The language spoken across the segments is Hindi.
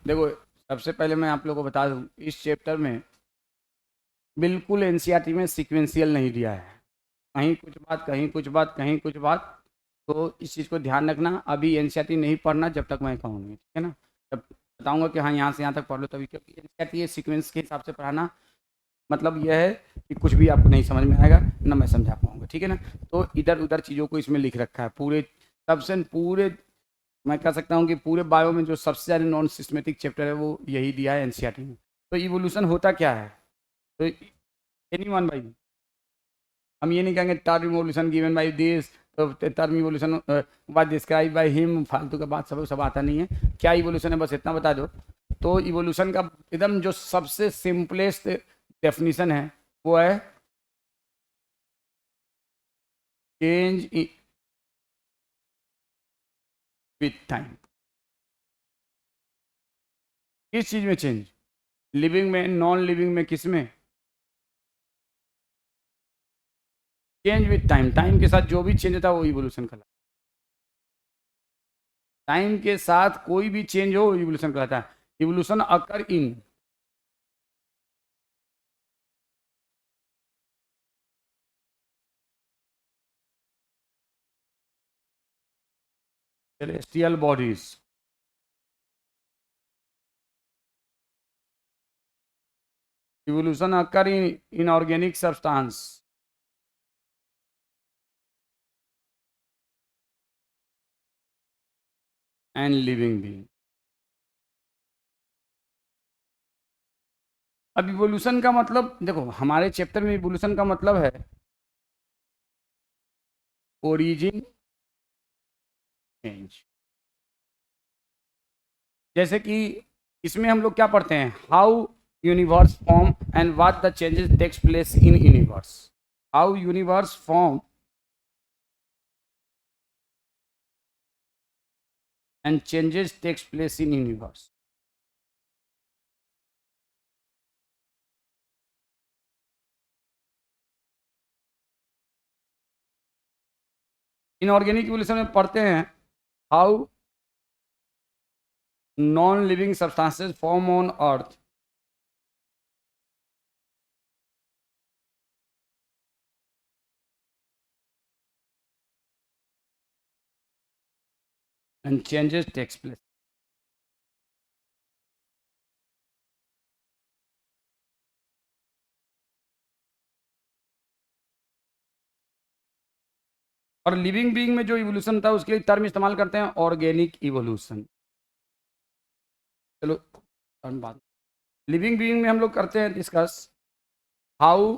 देखो, सबसे पहले मैं आप लोगों को बता दूं, इस चैप्टर में बिल्कुल एनसीईआरटी में सीक्वेंशियल नहीं दिया है। कहीं कुछ बात, कहीं कुछ बात, कहीं कुछ बात। तो इस चीज़ को ध्यान रखना, अभी एनसीईआरटी नहीं पढ़ना जब तक मैं कहूँगी, ठीक है ना। जब बताऊंगा कि हाँ यहाँ से यहाँ तक पढ़ लो तभी, क्योंकि एनसीईआरटी सीक्वेंस के हिसाब से पढ़ाना मतलब यह है कि कुछ भी आपको नहीं समझ में आएगा ना मैं समझा पाऊंगा, ठीक है ना। तो इधर उधर चीज़ों को इसमें लिख रखा है पूरे, सबसे पूरे मैं कह सकता हूँ कि पूरे बायो में जो सबसे ज़्यादा नॉन सिस्टमेटिक चैप्टर है वो यही दिया है एनसीईआरटी में। तो इवोल्यूशन होता क्या है, तो एनीवन भाई, हम ये नहीं कहेंगे term evolution given by this, तो term evolution was describe by him, फालतू का बात सब आता नहीं है। क्या इवोल्यूशन है बस इतना बता दो। तो इवोल्यूशन का एकदम जो सबसे सिंपलेस्ट डेफिनेशन है वो है चेंज विथ टाइम। किस चीज़ में चेंज? लिविंग में, नॉन लिविंग में, किस में? चेंज विथ टाइम, टाइम के साथ जो भी चेंज होता है वो इवोल्यूशन कहलाता है। टाइम के साथ कोई भी चेंज हो इवोल्यूशन कहलाता है। Evolution occur in celestial bodies, evolution occur in inorganic substance and living being। अब इवोल्यूशन का मतलब देखो, हमारे चैप्टर में इवोल्यूशन का मतलब है ओरिजिन चेंज। जैसे कि इसमें हम लोग क्या पढ़ते हैं, how universe form and what the changes takes place in universe. How universe form and changes takes place in universe. Inorganic evolution में पढ़ते हैं how non living substances form on earth and changes takes place। और लिविंग बीइंग में जो इवोल्यूशन था उसके लिए टर्म इस्तेमाल करते हैं ऑर्गेनिक इवोल्यूशन। चलो टर्म बात, लिविंग बीइंग में हम लोग करते हैं discuss how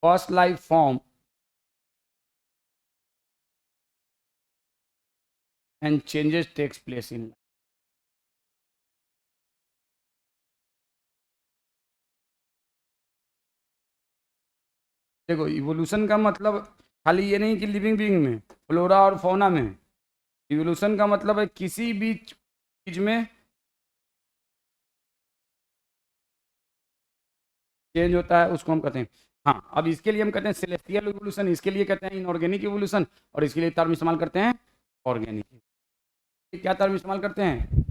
first life form and changes takes place in. देखो, इवोल्यूशन का मतलब खाली ये नहीं कि लिविंग बीइंग में, फ्लोरा और फौना में। इवोल्यूशन का मतलब है किसी भी चीज में चेंज होता है उसको हम कहते हैं। हाँ, अब इसके लिए हम कहते हैं सेलेस्टियल इवोल्यूशन, इसके लिए कहते हैं इनऑर्गेनिक इवोल्यूशन, और इसके लिए टर्म इस्तेमाल करते हैं ऑर्गेनिक। क्या टर्म इस्तेमाल करते हैं?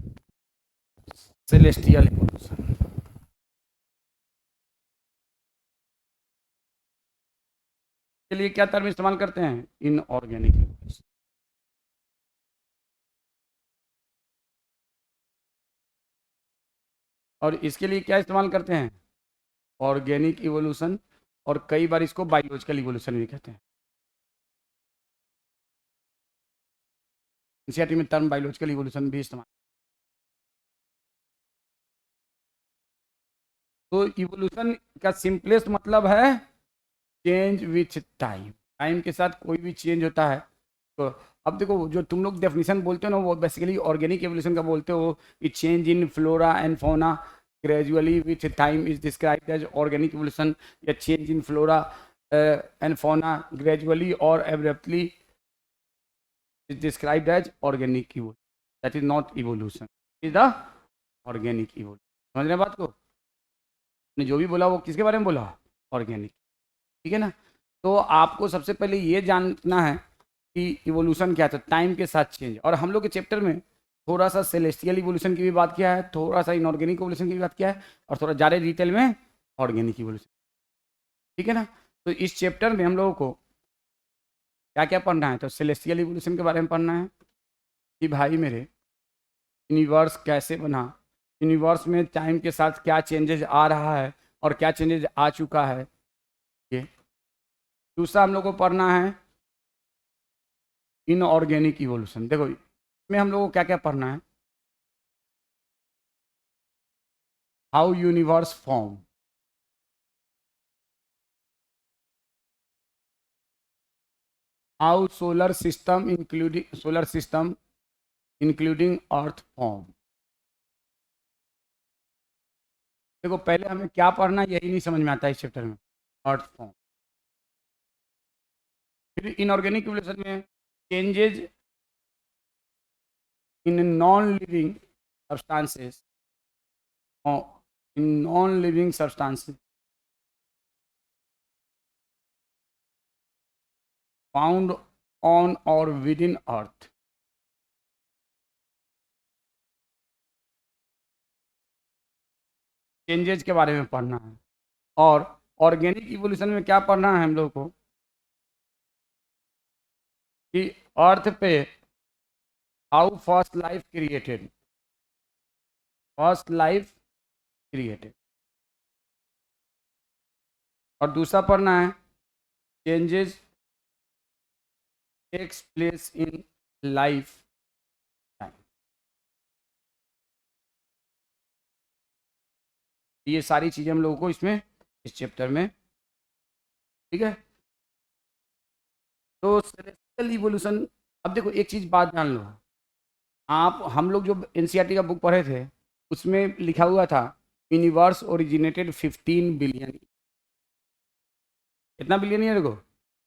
Celestial evolution. के लिए क्या टर्म इस्तेमाल करते हैं? Inorganic evolution. और इसके लिए क्या इस्तेमाल करते हैं? Organic evolution. और कई बार इसको बायोलॉजिकल इवोल्यूशन भी कहते हैं। एनसीईआरटी में टर्म बायोलॉजिकल इवोल्यूशन भी इस्तेमाल। तो इवोल्यूशन का सिंपलेस्ट मतलब है चेंज विथ टाइम। टाइम के साथ कोई भी चेंज होता है। तो अब देखो, जो तुम लोग डेफिनेशन बोलते हो ना वो बेसिकली ऑर्गेनिक एवोल्यूशन का बोलते हो कि change in flora and fauna gradually with time is described as organic evolution, या change in flora and fauna gradually और abruptly is described as organic evolution. That is not evolution, is the organic evolution. समझ रहे हैं बात को? ने जो भी बोला वो किसके बारे में बोला? ऑर्गेनिक, ठीक है ना। तो आपको सबसे पहले ये जानना है कि इवोल्यूशन क्या था, टाइम के साथ चेंज। और हम लोग के चैप्टर में थोड़ा सा सेलेस्टियल इवोल्यूशन की भी बात किया है, थोड़ा सा इनऑर्गेनिक इवोल्यूशन की भी बात किया है, और थोड़ा ज़्यादा डिटेल में ऑर्गेनिक इवोल्यूशन। ठीक है ना। तो इस चैप्टर में हम लोगों को क्या क्या पढ़ना है, तो सेलेस्टियल इवोल्यूशन के बारे में पढ़ना है कि भाई मेरे यूनिवर्स कैसे बना, यूनिवर्स में टाइम के साथ क्या चेंजेस आ रहा है और क्या चेंजेस आ चुका है। ये दूसरा हम लोग को पढ़ना है इनऑर्गेनिक इवोल्यूशन। देखो इसमें हम लोग को क्या क्या पढ़ना है, how universe form, how solar system including earth form. देखो पहले हमें क्या पढ़ना है यही नहीं समझ में आता है इस चैप्टर में, अर्थ फॉर्म। फिर इनऑर्गेनिक इवोल्यूशन में changes in non living substances, in non living substances found on और विद इन अर्थ। चेंजेज के बारे में पढ़ना है। और ऑर्गेनिक इवोल्यूशन में क्या पढ़ना है हम लोग को कि अर्थ पे how first life created, first life created. और दूसरा पढ़ना है changes takes place in life time. ये सारी चीज़ें हम लोगों को इसमें इस चैप्टर में, ठीक है। तो सेलेस्टियल इवोल्यूशन, अब देखो एक चीज़ बात जान लो, आप हम लोग जो एनसीईआरटी का बुक पढ़े थे उसमें लिखा हुआ था यूनिवर्स ओरिजिनेटेड 15 बिलियन, कितना बिलियन ईयर एगो,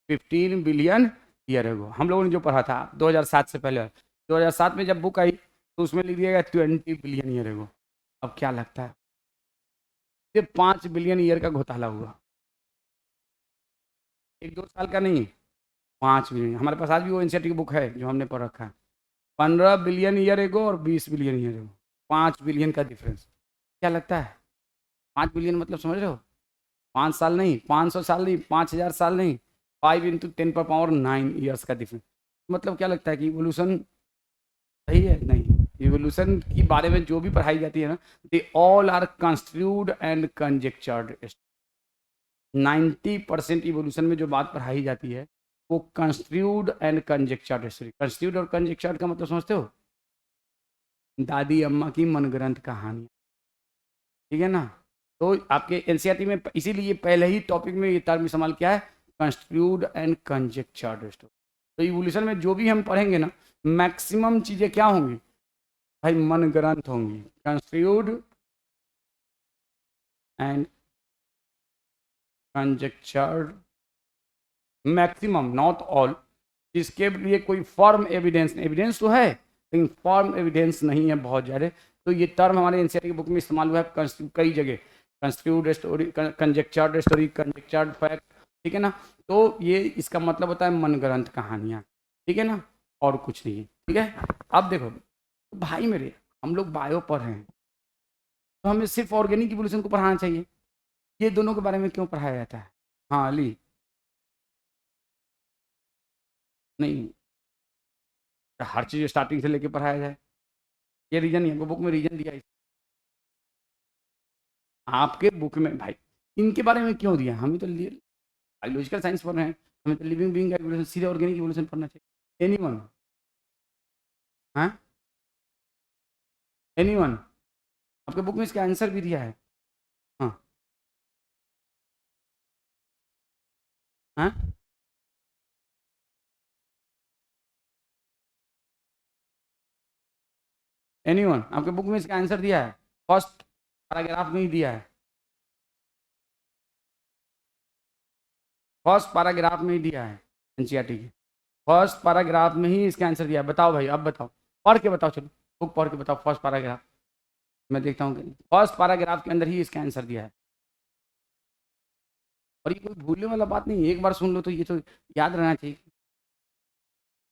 15 बिलियन ईयर एगो। हम लोगों ने जो पढ़ा था 2007 से पहले, 2007 में जब बुक आई तो उसमें लिख दिया गया 20 बिलियन ईयर एगो। अब क्या लगता है ये 5 बिलियन ईयर का घोटाला हुआ, 1-2 साल का नहीं, 5 बिलियन। हमारे पास आज भी वो एनसीईआरटी की बुक है जो हमने पढ़ रखा है, 15 बिलियन ईयर एगो और 20 बिलियन ईयर एगो, 5 बिलियन का डिफरेंस। क्या लगता है 5 बिलियन मतलब समझ रहे हो, 5 साल नहीं, 500 साल नहीं, 5000 साल नहीं, 5 × 10⁻9 ईयर्स का डिफरेंस। मतलब क्या लगता है कि इवोल्यूशन सही है? नहीं, इवोल्यूशन के बारे में जो भी पढ़ाई जाती है ना, they all are construed and conjectured. 90% evolution में जो बात पढ़ाई जाती है वो construed and conjectured history. Construed और कंजेक्चर्ड का मतलब समझते हो, दादी अम्मा की मनगढ़ंत कहानी, ठीक है ना। तो आपके एनसीईआरटी में इसीलिए पहले ही टॉपिक में ये टर्म इस्तेमाल किया है, कंस्ट्रूड एंड कंजेक्चर्ड हिस्ट्री। तो इवोल्यूशन में जो भी हम पढ़ेंगे ना, मैक्सिमम चीज़ें क्या होंगी भाई, मनगढ़ंत होंगी, construed and conjectured, maximum not all. जिसके लिए कोई फर्म एविडेंस, एविडेंस तो है लेकिन फर्म एविडेंस नहीं है बहुत ज़्यादा। तो ये टर्म हमारे एनसीईआरटी की बुक में इस्तेमाल हुआ है कई जगह, कंस्ट्रूड स्टोरी, कंजेक्चर्ड स्टोरी, कंजेक्चर्ड फैक्ट, ठीक है ना। तो ये इसका मतलब होता है मनगढ़ंत कहानियाँ, ठीक है ना, और कुछ नहीं, ठीक है। अब देखो भाई मेरे, हम लोग बायो पढ़ रहे हैं तो हमें सिर्फ ऑर्गेनिक इवोल्यूशन को पढ़ाना चाहिए, ये दोनों के बारे में क्यों पढ़ाया जाता है? हाँ अली, नहीं, हर चीज़ स्टार्टिंग से लेके पढ़ाया जाए, ये रीजन नहीं है, बुक में रीजन दिया है आपके बुक में भाई। इनके बारे में क्यों दिया, हमें तो बायोलॉजिकल साइंस पढ़ रहे हैं, हमें तो लिविंग बीइंग का इवोल्यूशन, सीधे ऑर्गेनिक इवोल्यूशन पढ़ना चाहिए। एनीवन, हाँ एनीवन, आपके बुक में इसका आंसर भी दिया है। हाँ हाँ, एनीवन, आपके बुक में इसका आंसर दिया है, फर्स्ट पैराग्राफ में ही दिया है, फर्स्ट पैराग्राफ में ही दिया है एनसीईआरटी की, फर्स्ट पैराग्राफ में ही इसका आंसर दिया है। बताओ भाई, अब बताओ, पढ़ के बताओ, चलो बुक पढ़ के बताओ फर्स्ट पैराग्राफ, मैं देखता हूँ फर्स्ट पैराग्राफ के अंदर ही इसका आंसर दिया है। और ये कोई भूलने वाला बात नहीं है, एक बार सुन लो तो ये तो याद रहना चाहिए,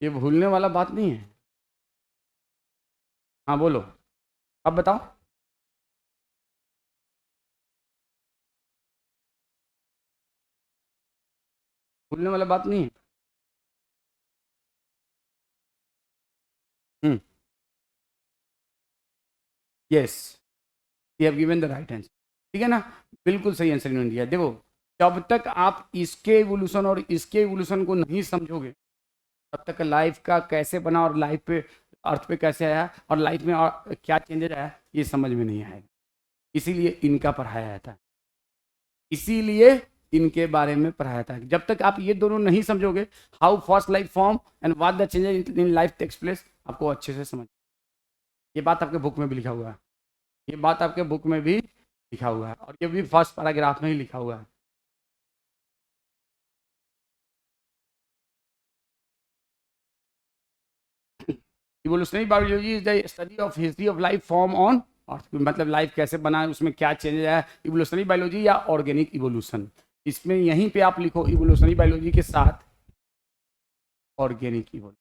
ये भूलने वाला बात नहीं है। हाँ बोलो, अब बताओ। भूलने वाला बात नहीं है। Hmm. Yes, you have given the right answer. ठीक है ना, बिल्कुल सही आंसर इन्होंने दिया। देखो, जब तक आप इसके इवोल्यूशन और इसके इवोल्यूशन को नहीं समझोगे, तब तक लाइफ का कैसे बना और लाइफ पे, अर्थ पे कैसे आया और लाइफ में और क्या चेंजेस आया, ये समझ में नहीं आएगा। इसीलिए इनका पढ़ाया जाता है, इसीलिए इनके बारे में पढ़ाया जाता है। जब तक आप ये दोनों नहीं समझोगे, how first life form and what the changes in life takes place, आपको अच्छे से समझ। ये बात आपके बुक में भी लिखा हुआ है, ये बात आपके बुक में भी लिखा हुआ है, और ये भी फर्स्ट पैराग्राफ में ही लिखा हुआ है। Evolutionary biology is the study of history of life form on अर्थ, मतलब लाइफ कैसे बना है, उसमें क्या चेंजेस आया। इवोल्यूशनरी बायोलॉजी या ऑर्गेनिक इवोल्यूशन, इसमें यहीं पे आप लिखो इवोल्यूशनरी बायोलॉजी के साथ organic evolution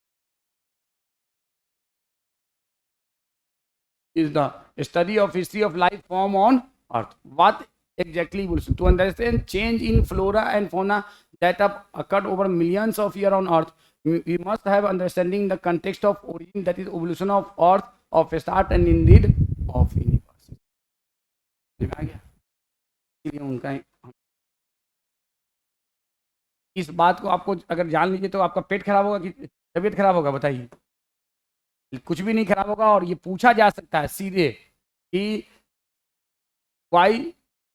is the study of history of life form on earth. What exactly evolution? To understand change in flora and fauna that have occurred over millions of years on earth, we must have understanding the context of origin, that is evolution of earth, of start and indeed of universe. समझ में आ गया? इसलिए उनका इस बात को आपको अगर जान लीजिए तो आपका पेट खराब होगा कि तबीयत खराब होगा, बताइए? कुछ भी नहीं खराब होगा। और ये पूछा जा सकता है सीधे कि why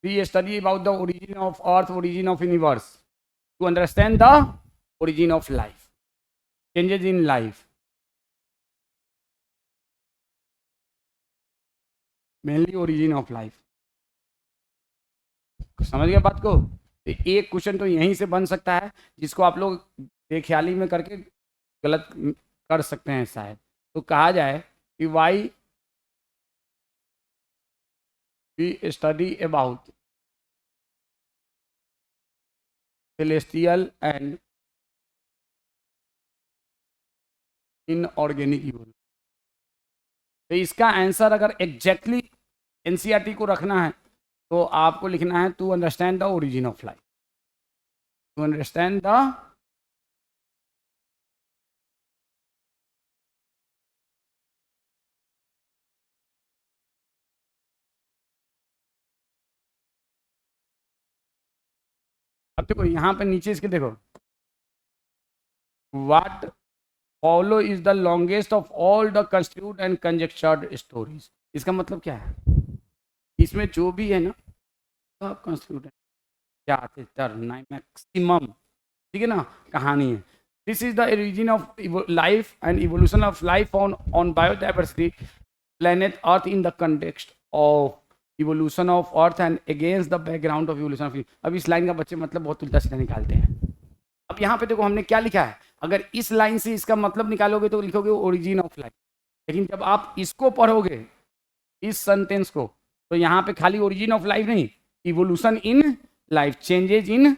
we study about the origin of earth, origin of universe, to understand the origin of life, changes in life, mainly origin of life. समझ गया बात को? तो एक क्वेश्चन तो यहीं से बन सकता है जिसको आप लोग बेख्याली में करके गलत कर सकते हैं शायद। तो कहा जाए कि why we study about celestial and inorganic evolution. तो इसका आंसर अगर एग्जैक्टली एनसीईआरटी को रखना है तो आपको लिखना है to understand the origin of life, to understand the अब देखो यहाँ पे नीचे इसके देखो, what follow is the longest of all the constitute and conjectured stories. इसका मतलब क्या है? इसमें जो भी है ना सब कंस्टिट्यूट है, मैक्सिमम, ठीक है ना, कहानी है। This is the origin of life and evolution of life on biodiversity planet earth in the context of evolution of earth and against the background of evolution of. अब इस लाइन का बच्चे मतलब बहुत उल्टा सीधा निकालते हैं। अब यहाँ पे देखो हमने क्या लिखा है, अगर इस लाइन से इसका मतलब निकालोगे तो लिखोगे ओरिजिन ऑफ लाइफ, लेकिन जब आप इसको पढ़ोगे इस सेंटेंस को, तो यहाँ पे खाली ओरिजिन ऑफ लाइफ नहीं, evolution in life, changes in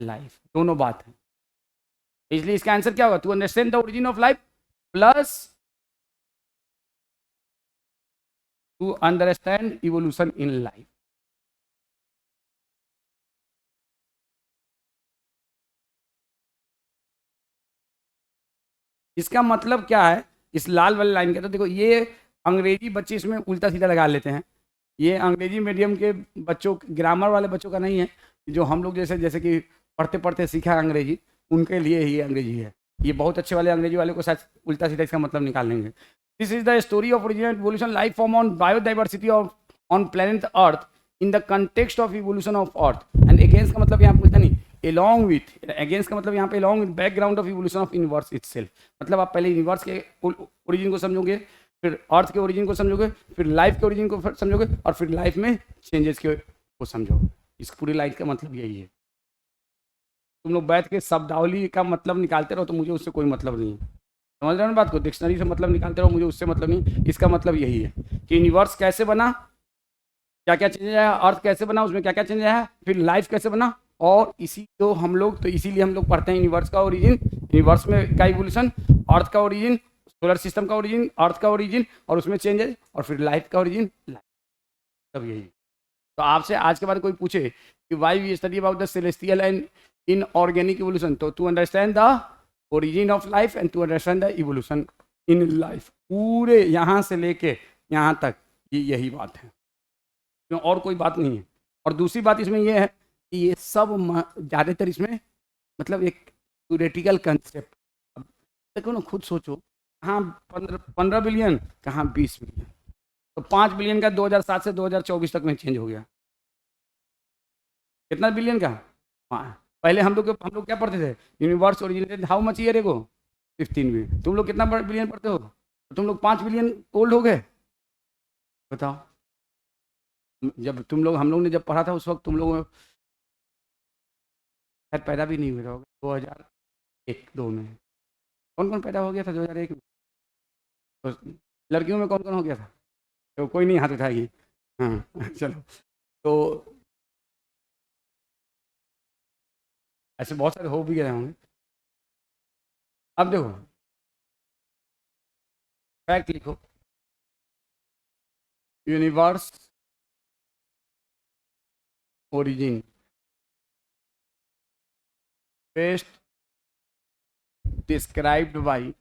life, दोनों बात है। इसलिए इसका आंसर क्या होगा? To understand the origin of life plus to understand evolution in life. इसका मतलब क्या है इस लाल वाली लाइन का? तो देखो ये अंग्रेजी बच्चे इसमें उल्टा सीधा लगा लेते हैं। ये अंग्रेजी मीडियम के बच्चों, ग्रामर वाले बच्चों का नहीं है, जो हम लोग जैसे कि पढ़ते पढ़ते सीखा है अंग्रेजी, उनके लिए ही अंग्रेजी है। ये बहुत अच्छे वाले अंग्रेजी वाले को शायद उल्टा सीधा इसका मतलब निकाल लेंगे। This is the story of origin evolution life form on biodiversity of on planet earth in the context of evolution of earth and against का मतलब यहाँ बोलता नहीं, along with, अगेंस्ट का मतलब यहाँ पे along with background of evolution of universe itself. मतलब आप पहले यूनिवर्स के ओरिजिन को समझोगे, फिर अर्थ के ओरिजिन को समझोगे, फिर लाइफ के ओरिजिन को समझोगे, और फिर लाइफ में चेंजेस को समझोगे। इस पूरी लाइन का मतलब यही है। तुम लोग बैठ के शब्दावली का मतलब निकालते रहो तो मुझे उससे कोई मतलब नहीं है। समझ रहे हो ना बात को? डिक्शनरी से मतलब निकालते रहो, मुझे उससे मतलब नहीं। इसका मतलब यही है कि यूनिवर्स कैसे बना, क्या क्या चेंजेस आया, अर्थ कैसे बना, उसमें क्या क्या चेंजेस आया, फिर लाइफ कैसे बना, और इसी तो हम लोग, तो इसीलिए हम लोग पढ़ते हैं यूनिवर्स का ओरिजिन, यूनिवर्स में का इवोल्यूशन, अर्थ का ओरिजिन, सोलर सिस्टम का ओरिजिन, अर्थ का ओरिजिन, और उसमें चेंजेस, और फिर लाइफ का ओरिजिन, सब यही। तो आपसे आज के बाद कोई पूछे कि why we study about the celestial and inorganic evolution, तो to understand the origin of life and to understand the evolution in life, पूरे यहाँ से लेके यहाँ तक यही बात है, क्यों और कोई बात नहीं है। और दूसरी बात इसमें यह है कि ये सब ज़्यादातर इसमें मतलब एक थ्योरेटिकल कंसेप्ट। देखो ना, खुद सोचो, कहाँ 15 बिलियन, कहाँ 20 बिलियन, तो 5 बिलियन का 2007 से 2024 तक में चेंज हो गया। कितना बिलियन का? हाँ, पहले हम लोग क्या पढ़ते थे? Universe originated how much year ago? 15 billion. तुम लोग कितना बिलियन पढ़ते हो? तो तुम लोग 5 बिलियन ओल्ड हो गए। बताओ, जब तुम लोग, हम लोग ने जब पढ़ा था उस वक्त तुम लोग शायद पैदा भी नहीं हुए थे, 2001-2 में। कौन कौन पैदा हो गया था 2001 में? तो लड़कियों में कौन कौन हो गया था? तो कोई नहीं हाथ उठाएगी। हाँ चलो, तो ऐसे बहुत सारे हो भी गए होंगे। अब देखो, फैक्ट लिखो, universe origin best described by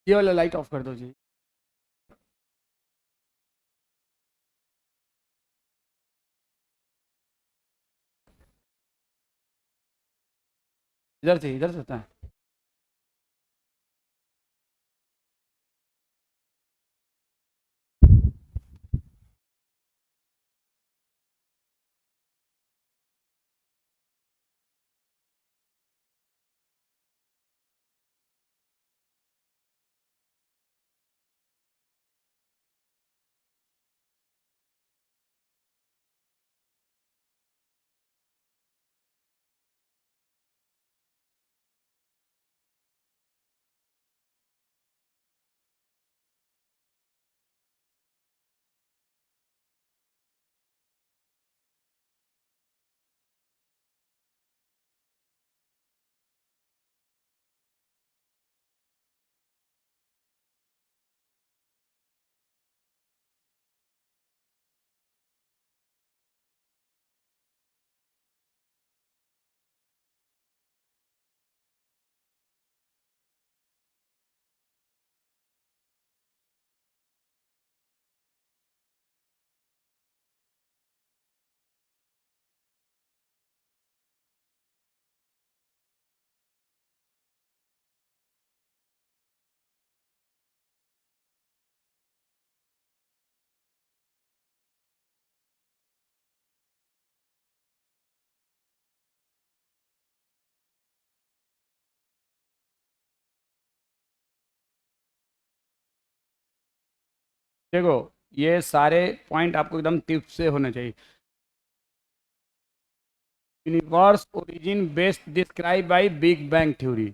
ये वाला लाइट ऑफ कर दो जी। इधर से होता है। देखो ये सारे पॉइंट आपको एकदम टिप से होने चाहिए। Universe origin best describe by big bang theory.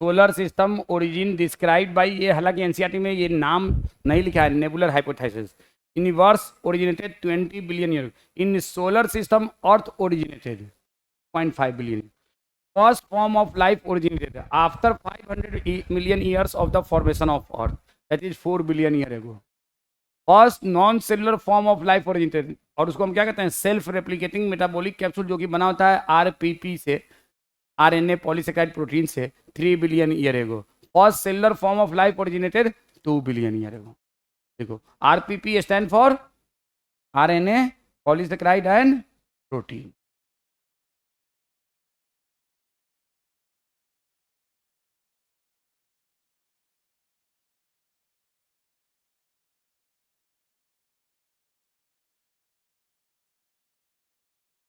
Solar system origin describe by, ये हालांकि एनसीईआरटी में ये नाम नहीं लिखा है, nebular hypothesis. Universe originated 20 billion year in solar system, earth originated 0.5 billion. First form of life originated after 500 million years of the formation of earth, that is 4 billion year ago। First non cellular form of life originated, और उसको हम क्या कहते हैं, सेल्फ रेप्लिकेटिंग मेटाबॉलिक कैप्सूल, जो कि बना होता है आरपीपी से, आरएनए पॉलीसेकेराइड प्रोटीन से, 3 billion year ago. First cellular form of life originated 2 billion year ago. देखो RPP stand for RNA polysaccharide and protein.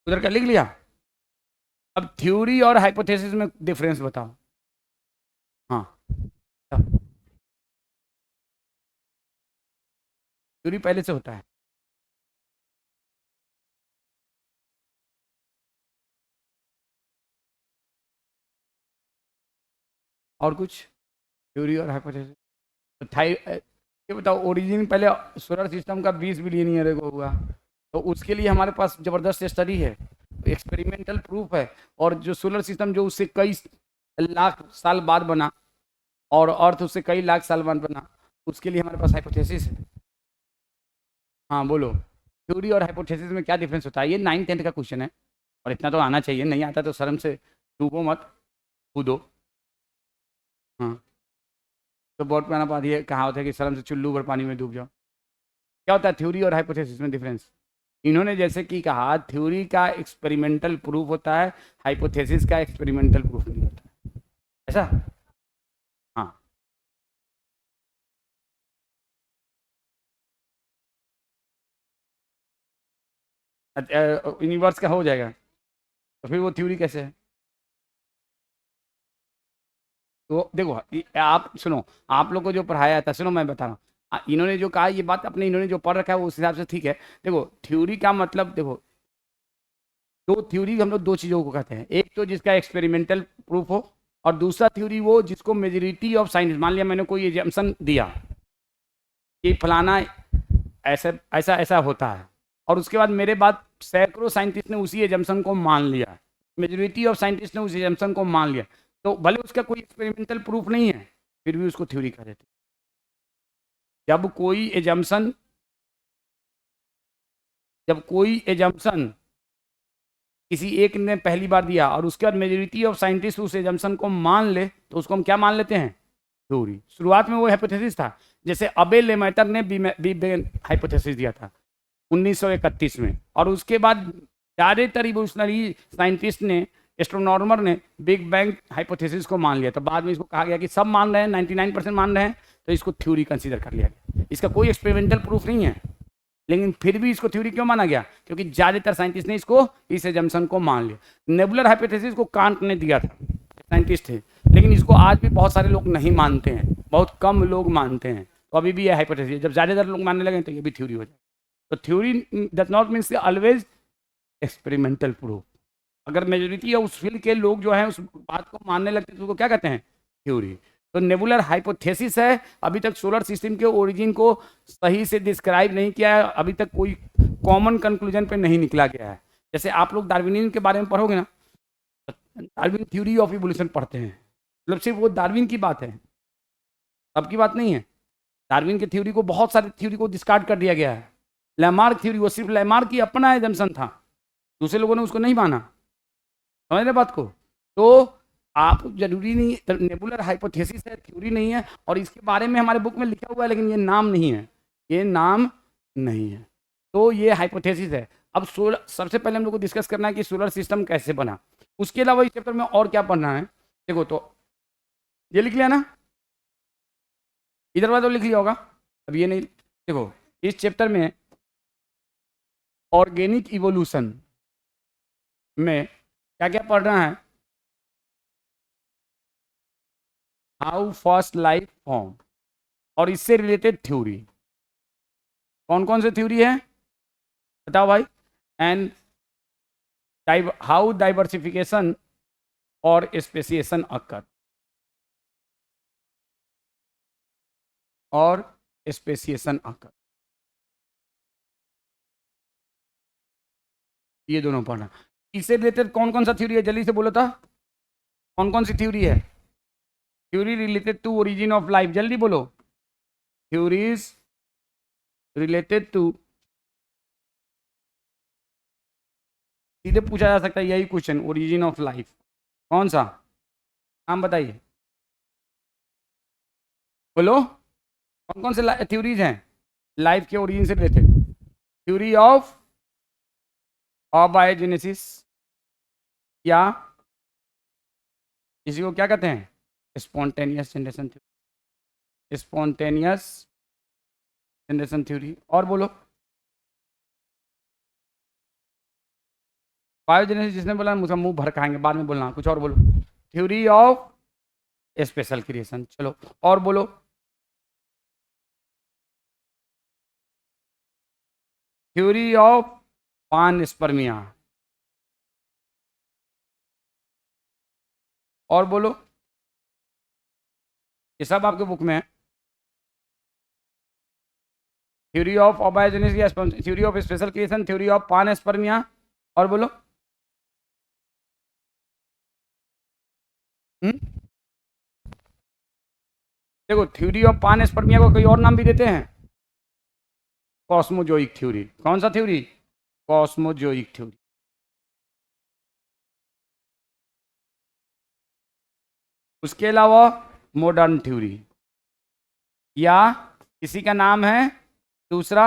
उधर का लिख लिया। अब थ्योरी और हाइपोथेसिस में डिफरेंस बताओ। हाँ, थ्योरी पहले से होता है। और कुछ थ्योरी और हाइपोथेसिस तो ये बताओ, ओरिजिन पहले सोलर सिस्टम का 20 बिलियन ईयर को हुआ, तो उसके लिए हमारे पास जबरदस्त स्टडी है, एक्सपेरिमेंटल प्रूफ है। और जो सोलर सिस्टम जो उससे कई लाख साल बाद बना, और अर्थ उससे कई लाख साल बाद बना, उसके लिए हमारे पास हाइपोथेसिस है। हाँ बोलो, थ्योरी और हाइपोथेसिस में क्या डिफरेंस होता है? ये 9th 10th का क्वेश्चन है, और इतना तो आना चाहिए, नहीं आता तो शर्म से डूबो मत, कूदो। हाँ, तो बोर्ड पे आना पा दिए, कहावत है कि शर्म से चुल्लू भर पानी में डूब जाओ। क्या होता है थ्योरी और हाइपोथेसिस में डिफरेंस? इन्होंने जैसे कि कहा, थ्योरी का एक्सपेरिमेंटल प्रूफ होता है, हाइपोथेसिस का एक्सपेरिमेंटल प्रूफ नहीं होता है। ऐसा? हाँ। यूनिवर्स का हो जाएगा, तो फिर वो थ्योरी कैसे है? तो देखो आप सुनो, आप लोग को जो पढ़ाया था, सुनो मैं बता रहा हूँ, इन्होंने जो कहा ये बात अपने, इन्होंने जो पढ़ रखा है उस हिसाब से ठीक है। देखो थ्योरी का मतलब, देखो दो थ्योरी हम लोग दो चीज़ों को कहते हैं, एक तो जिसका एक्सपेरिमेंटल प्रूफ हो, और दूसरा थ्योरी वो जिसको मेजोरिटी ऑफ साइंटिस्ट, मान लिया मैंने कोई एजम्पशन दिया कि फलाना ऐसा ऐसा ऐसा होता है, और उसके बाद मेरे बाद सैकड़ों साइंटिस्ट ने उसी एजम्पशन को मान लिया, मेजोरिटी ऑफ साइंटिस्ट ने उस एजम्पशन को मान लिया, तो भले उसका कोई एक्सपेरिमेंटल प्रूफ नहीं है, फिर भी उसको थ्योरी कह देते। जब कोई एजम्पशन जब कोई एजम्पशन किसी एक ने पहली बार दिया, और उसके बाद मेजोरिटी ऑफ साइंटिस्ट उस एजम्पशन को मान ले, तो उसको हम क्या मान लेते हैं? थ्योरी। शुरुआत में वो हाइपोथेसिस था, जैसे अबे लेमेटर ने बिग बैंग हाइपोथेसिस दिया था 1931 में, और उसके बाद ज़्यादातर इवोल्यूशनरी साइंटिस्ट ने, एस्ट्रोनॉमर ने बिग बैंग हाइपोथेसिस को मान लिया। तो बाद में इसको कहा गया कि सब मान रहे हैं, 99% मान रहे हैं, तो इसको थ्योरी कंसीडर कर लिया गया। इसका कोई एक्सपेरिमेंटल प्रूफ नहीं है, लेकिन फिर भी इसको थ्योरी क्यों माना गया? क्योंकि ज़्यादातर साइंटिस्ट ने इसको, इस एजम्पशन को मान लिया। नेबुलर हाइपोथेसिस को कांट ने दिया था, साइंटिस्ट थे, लेकिन इसको आज भी बहुत सारे लोग नहीं मानते हैं, बहुत कम लोग मानते हैं, तो अभी भी यह हाइपोथेसिस, जब ज़्यादातर लोग मानने लगे तो ये भी थ्योरी हो जाए। तो theory does not means always experimental proof. अगर मेजोरिटी या उस फील्ड के लोग जो है उस बात को मानने लगते हैं, तो उसको क्या कहते हैं? थ्योरी। तो नेबुलर हाइपोथेसिस है, अभी तक सोलर सिस्टम के ओरिजिन को सही से डिस्क्राइब नहीं किया है, अभी तक कोई कॉमन कंक्लूजन पे नहीं निकला गया है। जैसे आप लोग डार्विनिज्म के बारे में पढ़ोगे ना, डार्विन थ्योरी ऑफ इवोल्यूशन पढ़ते हैं, मतलब सिर्फ वो डार्विन की बात है, सबकी बात नहीं है। डार्विन की थ्योरी को, बहुत सारी थ्योरी को डिस्कार्ड कर दिया गया है। लैमार्क थ्योरी, वो सिर्फ लैमार्क की अपना एजम्पशन था, दूसरे लोगों ने उसको नहीं माना। समझ रहे बात को? तो आप जरूरी नहीं, नेबुलर हाइपोथेसिस है, थ्योरी नहीं है, और इसके बारे में हमारे बुक में लिखा हुआ है, लेकिन ये नाम नहीं है, ये नाम नहीं है, तो ये हाइपोथेसिस है। अब सोलर, सबसे पहले हम लोग को डिस्कस करना है कि सोलर सिस्टम कैसे बना। उसके अलावा इस चैप्टर में और क्या पढ़ना है? देखो, तो ये लिख लिया ना, इधर वाला तो लिख लिया होगा, अब ये नहीं। देखो इस चैप्टर में ऑर्गेनिक इवोल्यूशन में क्या क्या पढ़ना है? हाउ फर्स्ट लाइफ फॉर्म, और इससे रिलेटेड थ्योरी। कौन कौन से थ्योरी है बताओ भाई। एंड हाउ डाइवर्सिफिकेशन और स्पेसिएशन अकर, और स्पेसिएशन अकर, ये दोनों पढ़ना। इससे रिलेटेड कौन कौन सा थ्योरी है जल्दी से बोलो था, कौन कौन सी थ्योरी है? Theory related to origin of life, जल्दी बोलो। थ्योरीज रिलेटेड टू, सीधे पूछा जा सकता है यही क्वेश्चन, ओरिजिन ऑफ लाइफ कौन सा, नाम बताइए, बोलो कौन कौन से थ्योरीज हैं लाइफ के ओरिजिन से रिलेटेड? थ्योरी ऑफ अबायोजेनेसिस, या इसी को क्या कहते हैं spontaneous generation theory, spontaneous generation theory. और बोलो बायोजेनेसिस जिसने बोला मुझे मुंह भर खाएंगे बाद में बोलना, कुछ और बोलो। थ्योरी ऑफ स्पेशल क्रिएशन, चलो और बोलो। थ्योरी ऑफ पानस्पर्मिया, और बोलो। ये सब आपके बुक में है। Theory of abiogenesis, theory of special creation, theory of panspermia, और बोलो। देखो थ्योरी ऑफ पानस्पर्मिया को कई और नाम भी देते हैं, कॉस्मोजोइक थ्योरी। कौन सा थ्योरी? Cosmozoic theory. उसके अलावा मॉडर्न थ्योरी, या किसी का नाम है दूसरा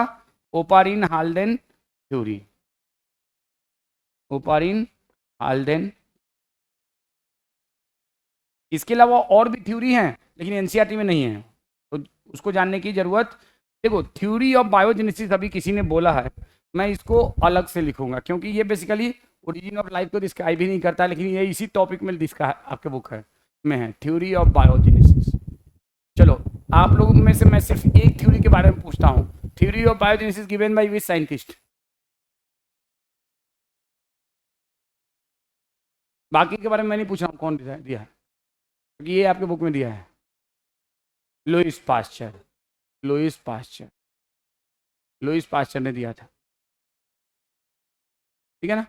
ओपारिन हाल्डेन थ्योरी, ओपारिन हाल्डेन। इसके अलावा और भी थ्योरी हैं लेकिन एनसीईआरटी में नहीं है, तो उसको जानने की जरूरत। देखो थ्योरी ऑफ बायोजेनेसिस अभी किसी ने बोला है, मैं इसको अलग से लिखूंगा क्योंकि ये बेसिकली ओरिजिन ऑफ लाइफ को डिस्क्राइब ही नहीं करता, लेकिन ये इसी टॉपिक में आपके बुक है में है, थ्योरी ऑफ बायोजेनेसिस। चलो आप लोगों में से मैं सिर्फ एक थ्योरी के बारे में पूछता हूँ, theory of biogenesis given by which scientist? बाकी के बारे में मैं नहीं पूछ रहा हूँ कौन दिया है, क्योंकि ये आपके बुक में दिया है, Lewis pasture, Lewis pasture, Lewis pasture ने दिया था, ठीक है ना।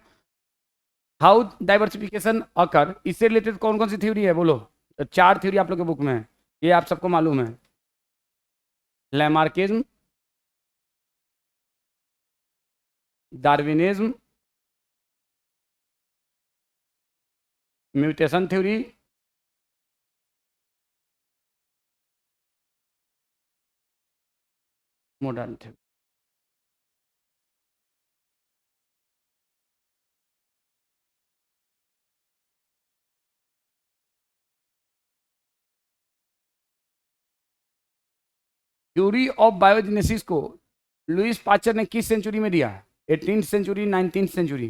हाउ डाइवर्सिफिकेशन अकर, इससे रिलेटेड कौन कौन सी थ्योरी है बोलो? तो 4 थ्योरी आप लोग के बुक में है, ये आप सबको मालूम है। Lamarckism, Darwinism, mutation theory, modern theory. Theory of biogenesis को लुईस पास्चर ने किस सेंचुरी में दिया? 18th सेंचुरी, 19th सेंचुरी,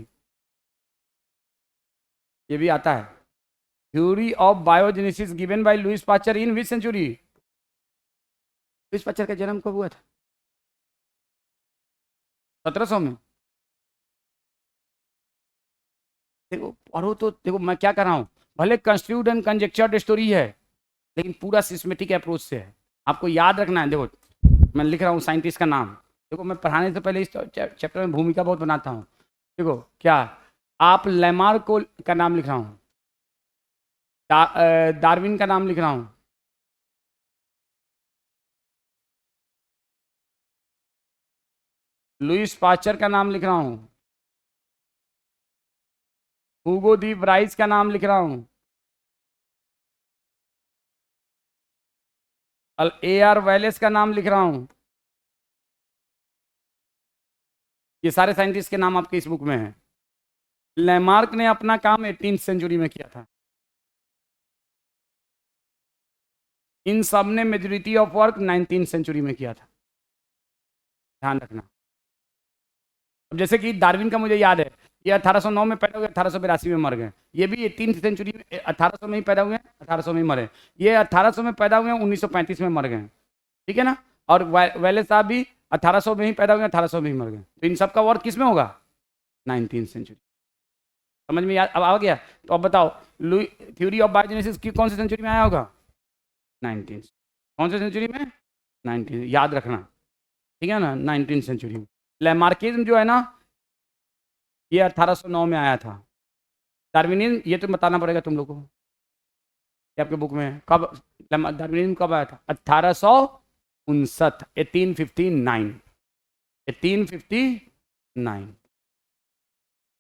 ये भी आता है। Theory of biogenesis given by Louis Pasteur in which century? Louis Pasteur का जन्म कब हुआ था? 1700 में। देखो पढ़ो तो, देखो मैं क्या कर रहा हूँ, भले कंस्ट्रूड एंड कंजेक्चर्ड स्टोरी है लेकिन पूरा सिस्टमेटिक अप्रोच से है, आपको याद रखना है। देखो मैं लिख रहा हूँ साइंटिस्ट का नाम, देखो मैं पढ़ाने से पहले इस चैप्टर में भूमिका बहुत बनाता हूँ। देखो क्या आप लैमार्क को का नाम लिख रहा हूँ, डार्विन का नाम लिख रहा हूँ, लुईस पास्चर का नाम लिख रहा हूँ, हुगो दी ब्राइस का नाम लिख रहा हूँ, AR वेलेस का नाम लिख रहा हूँ। ये सारे साइंटिस्ट के नाम आपके इस बुक में हैं। लैमार्क ने अपना काम 18th सेंचुरी में किया था। इन सब ने majority of work 19th century में किया था, ध्यान रखना। अब जैसे कि डार्विन का मुझे याद है, ये 1809 में पैदा हुए, 1882 में मर गए। ये भी 18th सेंचुरी में 1800 में ही पैदा हुए, 1800 में ही मरे। ये 1800 में पैदा हुए, 1935 में मर गए, ठीक है ना। और वेले साहब भी 1800 में ही पैदा हुए, 1800 में ही मर गए, तो इन सब का वर्थ किस में होगा? 19th century. समझ में अब आ गया? तो अब बताओ थ्योरी ऑफ बायोजेनेसिस की कौन सी सेंचुरी में आया होगा? 19th। कौन सी सेंचुरी में? 19th। याद रखना, ठीक है ना, 19th सेंचुरी में। लैमार्किज्म जो है ना, ये 1809 में आया था। डार्विनिज्म ये तो बताना पड़ेगा तुम लोग को, आपके बुक में है। कब डार्विनिज्म कब आया था? 1859, 1859।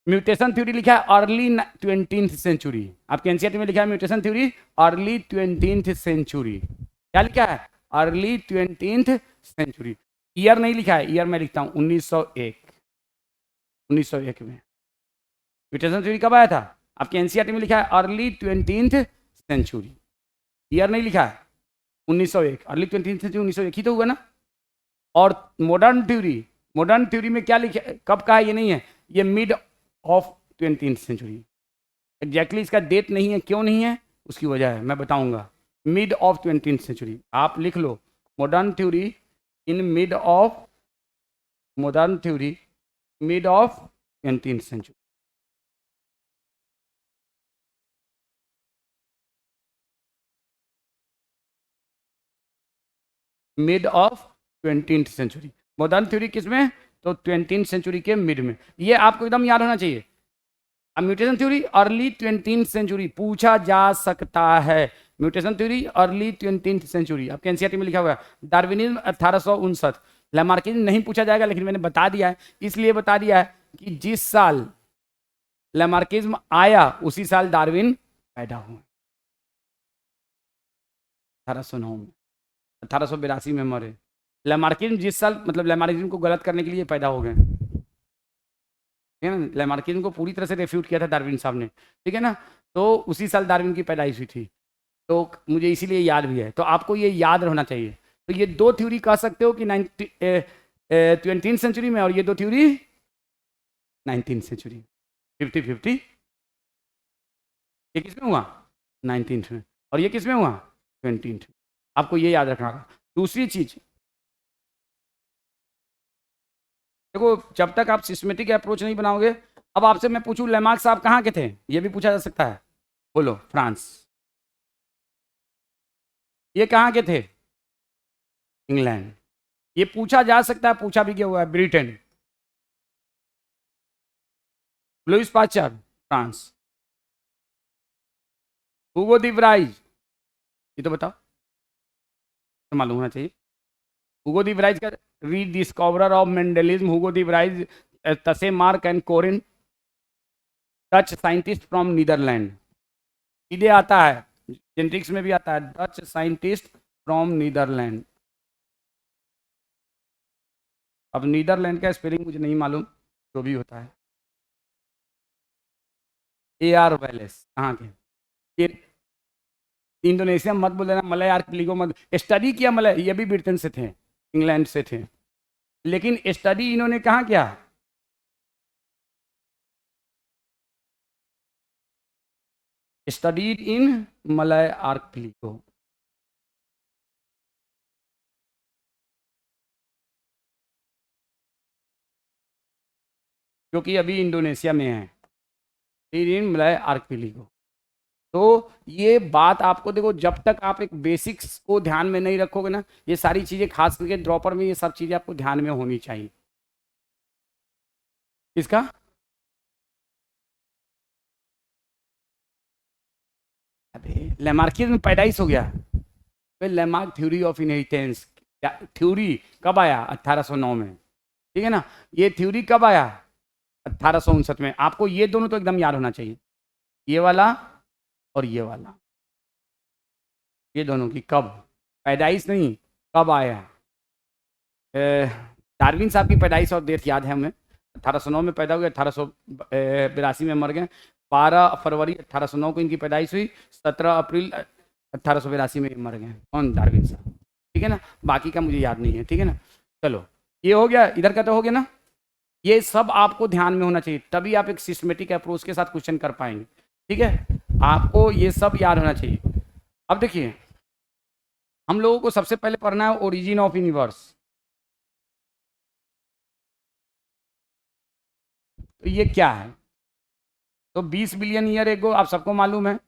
म्यूटेशन थ्योरी लिखा है अर्ली 20th सेंचुरी। आपके एनसीईआरटी में लिखा है mutation theory early 20th century. क्या लिखा है? Early 20th century. ईयर नहीं लिखा है, ईयर मैं लिखता हूँ 1901। 1901 में म्यूटेशन थ्योरी कब आया था? आपके एनसीईआरटी में लिखा है अर्ली 20th सेंचुरी। ईयर नहीं लिखा है, 1901। अर्ली 20th सेंचुरी 1901 ही तो हुआ ना। और मॉडर्न थ्योरी में क्या लिखा, कब का है ये नहीं है, ये mid of 20th century. Exactly इसका डेट नहीं है, क्यों नहीं है उसकी वजह है, मैं बताऊंगा। मिड ऑफ 20th सेंचुरी आप लिख लो, modern theory in mid of 20th century. Mid of 20th century. Modern theory किस में? तो 20th सेंचुरी के मिड में। ये आपको एकदम याद होना चाहिए। अब mutation theory early 20th century पूछा जा सकता है। Mutation theory early 20th century आपके एनसीईआरटी में लिखा हुआ है। डार्विनिज्म 1859। लैमार्किज्म नहीं पूछा जाएगा, लेकिन मैंने बता दिया है, इसलिए बता दिया है कि जिस साल लैमार्किज्म आया उसी साल डार्विन पैदा हुआ, 1809 में। 1882 में मरे। लैमार्किज्म जिस साल, मतलब लैमार्किज्म को गलत करने के लिए पैदा हो गए, ठीक है ना। लैमार्किज्म को पूरी तरह से रेफ्यूट किया था डार्विन साहब ने, ठीक है ना। तो उसी साल डार्विन की पैदाइश हुई थी, तो मुझे इसीलिए याद भी है, तो आपको ये याद रहना चाहिए। तो ये दो थ्योरी कह सकते हो कि 20th सेंचुरी में, और ये दो थ्योरी 19th सेंचुरी। 50-50। ये किसमें हुआ? 19th में। और ये किसमें हुआ? 20th। आपको ये याद रखना होगा। दूसरी चीज देखो, जब तक आप सिस्टमेटिक अप्रोच नहीं बनाओगे, अब आपसे मैं पूछूं लैमार्क साहब कहाँ के थे, ये भी पूछा जा सकता है। बोलो। फ्रांस। ये कहाँ के थे? इंग्लैंड। ये पूछा जा सकता है, पूछा भी गया हुआ है, Britain. Louis Pasteur France. Hugo de Vries, ये तो बताओ, तो मालूम होना चाहिए। हुगो दी व्राइज का रीडिस्कवरर of Mendelism, Hugo de Vries, Tschermak and Correns, Dutch scientist from Netherland. सीधे आता है, जेनेटिक्स में भी आता है, डच साइंटिस्ट फ्रॉम नीदरलैंड। अब नीदरलैंड का स्पेलिंग मुझे नहीं मालूम, जो भी होता है। AR वेलेस कहाँ के? ये इंडोनेशिया मत बोल देना, मलय आर्किपिलागो मत। स्टडी किया मलय, ये भी ब्रिटेन से थे, इंग्लैंड से थे, लेकिन स्टडी इन्होंने कहाँ किया? Studied in Malay archipelago. जो कि अभी इंडोनेशिया में है, इन मलय आर्किपिलागो। तो ये बात आपको देखो, जब तक आप एक बेसिक्स को ध्यान में नहीं रखोगे ना, ये सारी चीजें, खास करके ड्रॉपर में ये सब चीजें आपको ध्यान में होनी चाहिए। इसका अबे लैमार्किज्म में पैदाइश हो गया। Lamarck theory of inheritance theory कब आया? 1809 में, ठीक है ना। ये थ्योरी कब आया? 1859 में। आपको ये दोनों तो एकदम याद होना चाहिए, ये वाला और ये वाला, ये दोनों की कब पैदाइश, नहीं कब आया। डार्विन साहब की पैदाइश और डेट याद है हमें, 1809 में पैदा हुए, 1882 में मर गए। 12 फरवरी 1809 को इनकी पैदाइश हुई, 17 अप्रैल 1882 में मर गए। कौन? डार्विन साहब, ठीक है ना। बाकी का मुझे याद नहीं है, ठीक है ना। चलो ये हो गया, इधर का तो हो गया ना। ये सब आपको ध्यान में होना चाहिए, तभी आप एक सिस्टमेटिक अप्रोच के साथ क्वेश्चन कर पाएंगे, ठीक है। आपको ये सब याद होना चाहिए। अब देखिए, हम लोगों को सबसे पहले पढ़ना है ओरिजिन ऑफ यूनिवर्स। तो ये क्या है? तो 20 बिलियन ईयर एगो आप सबको मालूम है,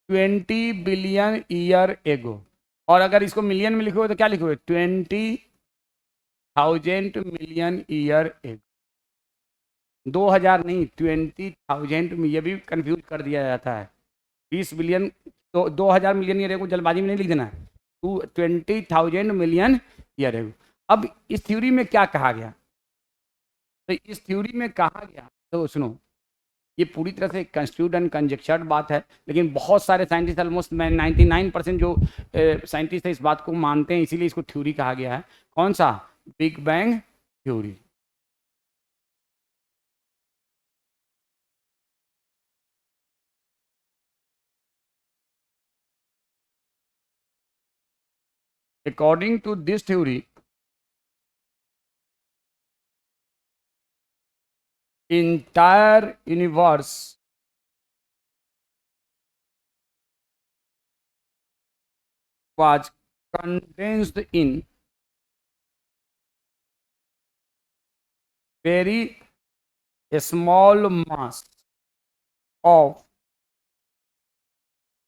20 बिलियन ईयर एगो। और अगर इसको मिलियन में लिखोगे तो क्या लिखोगे? 20,000 मिलियन ईयर एगो। 2000 नहीं, 20,000 में, ये भी कंफ्यूज कर दिया जाता है। 20 बिलियन तो 2000 मिलियन ईयर एगो जल्दबाजी में नहीं लिख देना है, 20,000 मिलियन ईयर एगो। अब इस थ्योरी में क्या कहा गया? तो इस थ्योरी में कहा गया, तो सुनो, ये पूरी तरह से कंस्टिट्यूट एंड कंजेक्चर्ड बात है, लेकिन बहुत सारे साइंटिस्ट, ऑलमोस्ट 99% जो साइंटिस्ट है इस बात को मानते हैं, इसीलिए इसको थ्योरी कहा गया है। कौन सा? Big bang theory. According to this theory, entire universe was condensed in very small mass of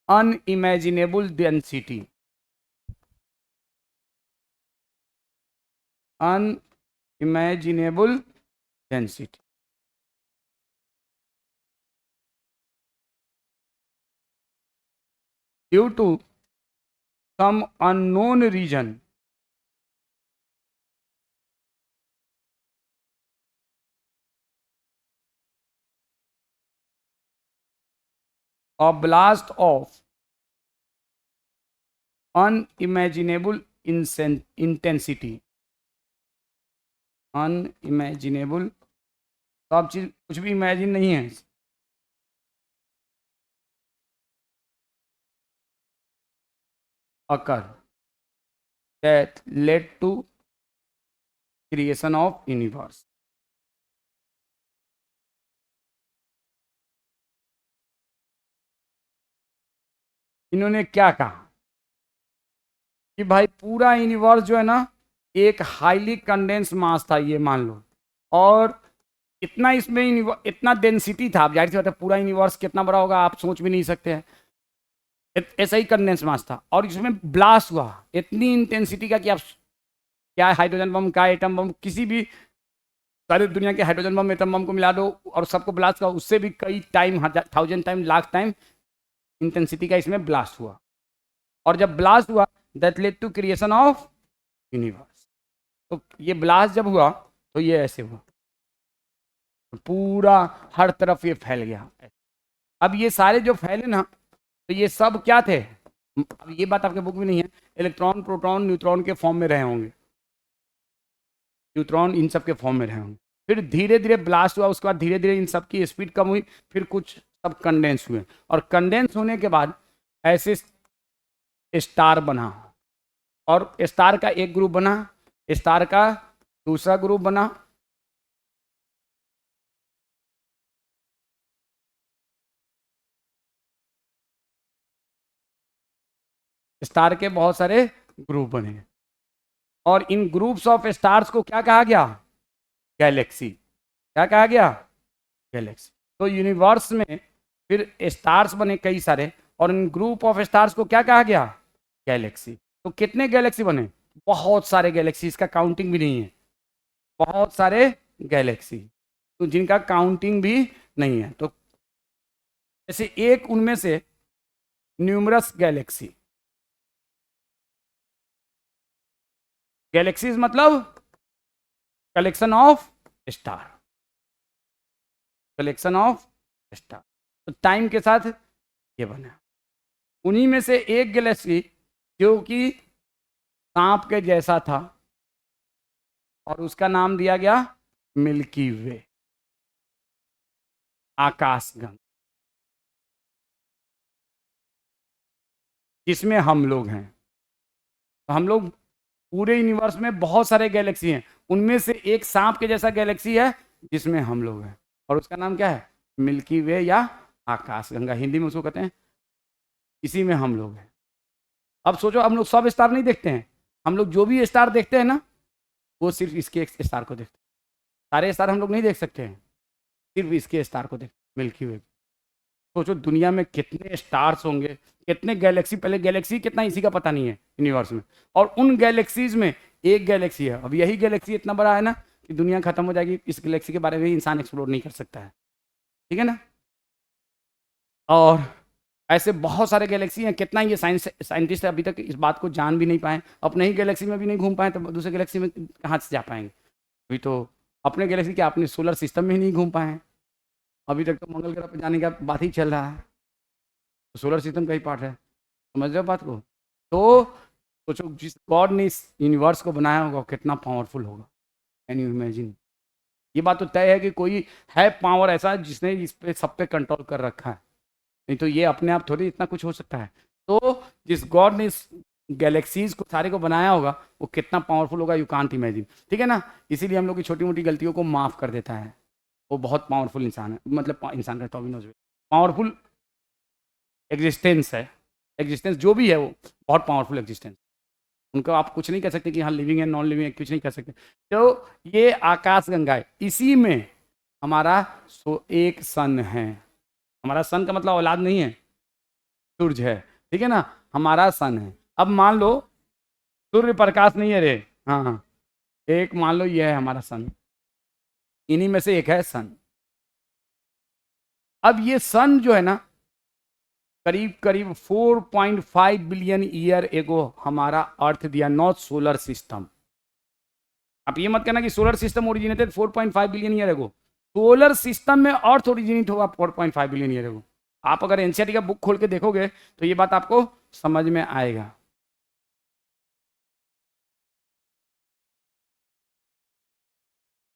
unimaginable density. Unimaginable density. Due to some unknown reason, a blast of unimaginable intensity, unimaginable, सब चीज कुछ भी इमेजिन नहीं है, occur that led to creation of universe. इन्होंने क्या कहा कि भाई पूरा यूनिवर्स जो है ना, एक हाईली कंडेंस मास था, ये मान लो, और इतना इसमें इतना डेंसिटी था। आप जाहिर सी बात है, पूरा यूनिवर्स कितना बड़ा होगा आप सोच भी नहीं सकते हैं। ऐसा ही कंडेंस मास था, और इसमें ब्लास्ट हुआ इतनी इंटेंसिटी का कि आप क्या, हाइड्रोजन बम का, एटम बम, किसी भी सारी दुनिया के हाइड्रोजन बम, एटम बम को मिला दो और सबको ब्लास्ट करो, उससे भी कई time, 1000 time, lakh time intensity का इसमें ब्लास्ट हुआ। और जब ब्लास्ट हुआ, that led to creation of universe. तो ये ब्लास्ट जब हुआ तो ये ऐसे हुआ, पूरा हर तरफ ये फैल गया। अब ये सारे जो फैले ना, तो ये सब क्या थे? अब ये बात आपके बुक में नहीं है, इलेक्ट्रॉन, प्रोटॉन, न्यूट्रॉन के फॉर्म में रहे होंगे, न्यूट्रॉन इन सब के फॉर्म में रहे होंगे। फिर धीरे धीरे ब्लास्ट हुआ, उसके बाद धीरे धीरे इन सब की स्पीड कम हुई, फिर कुछ सब कंडेंस हुए, और कंडेंस होने के बाद ऐसे स्टार बना, और स्टार का एक ग्रुप बना, स्टार का दूसरा ग्रुप बना, स्टार के बहुत सारे ग्रुप बने, और इन ग्रुप्स ऑफ स्टार्स को क्या कहा गया? गैलेक्सी। क्या कहा गया? गैलेक्सी। तो यूनिवर्स में फिर स्टार्स बने कई सारे, और इन ग्रुप ऑफ स्टार्स को क्या कहा गया? गैलेक्सी। तो कितने गैलेक्सी बने? बहुत सारे गैलेक्सी, इसका काउंटिंग भी नहीं है, बहुत सारे गैलेक्सी, तो जिनका काउंटिंग भी नहीं है। तो जैसे एक उनमें से न्यूमरस गैलेक्सी, गैलेक्सीज मतलब collection of star, collection of star. तो टाइम के साथ ये बना। उन्हीं में से एक गैलेक्सी जो कि सांप के जैसा था, और उसका नाम दिया गया मिल्की वे, आकाशगंगा, जिसमें हम लोग हैं। तो हम लोग पूरे यूनिवर्स में बहुत सारे गैलेक्सी हैं, उनमें से एक सांप के जैसा गैलेक्सी है जिसमें हम लोग हैं, और उसका नाम क्या है? मिल्की वे या आकाशगंगा, हिंदी में उसको कहते हैं। इसी में हम लोग हैं। अब सोचो, हम लोग सब स्टार नहीं देखते हैं, हम लोग जो भी स्टार देखते हैं ना, वो सिर्फ इसके एक स्टार को देखते हैं, सारे स्टार हम लोग नहीं देख सकते हैं। सिर्फ इसके स्टार को देख, मिल्की वे। सोचो दुनिया में कितने स्टार्स होंगे, कितने गैलेक्सी, पहले गैलेक्सी कितना इसी का पता नहीं है यूनिवर्स में, और उन गैलेक्सीज में एक गैलेक्सी है। अब यही गैलेक्सी इतना बड़ा है ना कि दुनिया खत्म हो जाएगी, इस गैलेक्सी के बारे में इंसान एक्सप्लोर नहीं कर सकता है, ठीक है ना। और ऐसे बहुत सारे गैलेक्सी हैं, कितना ये साइंटिस्ट अभी तक इस बात को जान भी नहीं पाए, अपने ही गैलेक्सी में भी नहीं घूम पाए, तो दूसरे गैलेक्सी में कहाँ से जा पाएंगे। अभी तो अपने गैलेक्सी क्या, अपने सोलर सिस्टम में ही नहीं घूम पाए हैं, अभी तक तो मंगल ग्रह पर जाने का बात ही चल रहा है, तो सोलर सिस्टम का ही पार्ट है, समझ रहे हो बात को। तो सोचो जिस गॉड ने इस यूनिवर्स को बनाया होगा कितना पावरफुल होगा, कैन यू इमेजिन। ये बात तो तय है कि कोई है पावर ऐसा जिसने इस पे सब पे कंट्रोल कर रखा है, नहीं तो ये अपने आप थोड़ी इतना कुछ हो सकता है। तो जिस गॉड ने इस गैलेक्सीज को सारे को बनाया होगा वो कितना पावरफुल होगा, यू कांट इमेजिन, ठीक है ना। इसीलिए हम लोग की छोटी मोटी गलतियों को माफ़ कर देता है, वो बहुत पावरफुल इंसान है, मतलब इंसान का तो पावरफुल एग्जिस्टेंस है, एग्जिस्टेंस जो भी है वो बहुत पावरफुल एग्जिस्टेंस, उनको आप कुछ नहीं कह सकते कि हाँ लिविंग है नॉन लिविंग है, कुछ नहीं कह सकते। तो ये आकाश गंगा है, इसी में हमारा एक सन है, हमारा सन का मतलब औलाद नहीं है, सूरज है, ठीक है ना, हमारा सन है। अब मान लो सूर्य प्रकाश नहीं है रे, हाँ हाँ, एक मान लो ये है हमारा सन, इन्हीं में से एक है सन। अब ये सन जो है ना करीब करीब 4.5 बिलियन ईयर एगो हमारा अर्थ दिया, नॉट सोलर सिस्टम। आप ये मत कहना कि solar system originated 4.5 billion year एगो, सोलर सिस्टम में अर्थ ओरिजिनेट हुआ 4.5 बिलियन ईयर एगो। आप अगर एनसीईआरटी का बुक खोल के देखोगे तो ये बात आपको समझ में आएगा।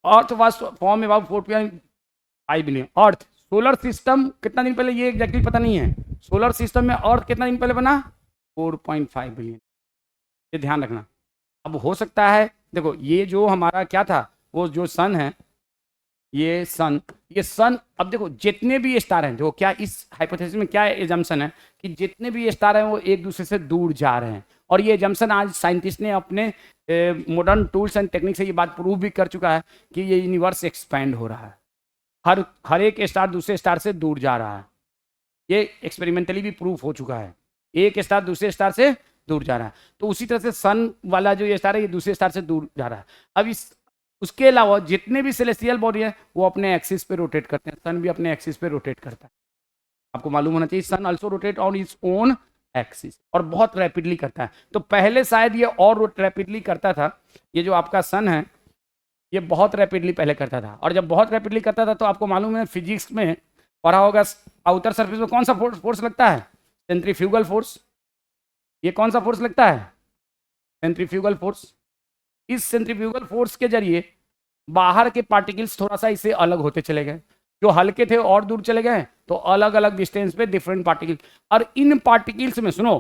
अर्थ was form about 4.5 billion, earth solar system कितना दिन पहले ये एग्जैक्टली पता नहीं है, सोलर सिस्टम में अर्थ कितना दिन पहले बना 4.5 बिलियन, ये ध्यान रखना। अब हो सकता है देखो ये जो हमारा क्या था, वो जो सन है, ये सन अब देखो जितने भी स्टार हैं, देखो क्या इस हाइपोथेसिस में क्या एजम्पशन है कि जितने भी स्टार हैं वो एक दूसरे से दूर जा रहे हैं, और ये एजम्पशन आज साइंटिस्ट ने अपने मॉडर्न टूल्स एंड टेक्निक से ये बात प्रूव भी कर चुका है कि ये यूनिवर्स एक्सपैंड हो रहा है, हर एक स्टार दूसरे स्टार से दूर जा रहा है, ये एक्सपेरिमेंटली भी प्रूफ हो चुका है, एक स्टार दूसरे स्टार से दूर जा रहा है। तो उसी तरह से सन वाला जो ये स्टार है ये दूसरे स्टार से दूर जा रहा है। अब उसके अलावा जितने भी सेलेस्टियल बॉडी है वो अपने एक्सिस पे रोटेट करते हैं, सन भी अपने एक्सिस पे रोटेट करता है, आपको मालूम होना चाहिए, sun also rotate on its own axis, और बहुत रैपिडली करता है। तो पहले शायद ये और रैपिडली करता था, ये जो आपका सन है ये बहुत रैपिडली पहले करता था, और जब बहुत रैपिडली करता था तो आपको मालूम है फिजिक्स में पढ़ा होगा, आउटर सरफेस में कौन सा फोर्स लगता है, सेंट्रीफ्यूगल फोर्स। ये कौन सा फोर्स लगता है, सेंट्रीफ्यूगल फोर्स। इस सेंट्रीफ्यूगल फोर्स के जरिए बाहर के पार्टिकल्स थोड़ा सा इससे अलग होते चले गए, जो हल्के थे और दूर चले गए, तो अलग अलग डिस्टेंस पे डिफरेंट पार्टिकल, और इन पार्टिकल्स में सुनो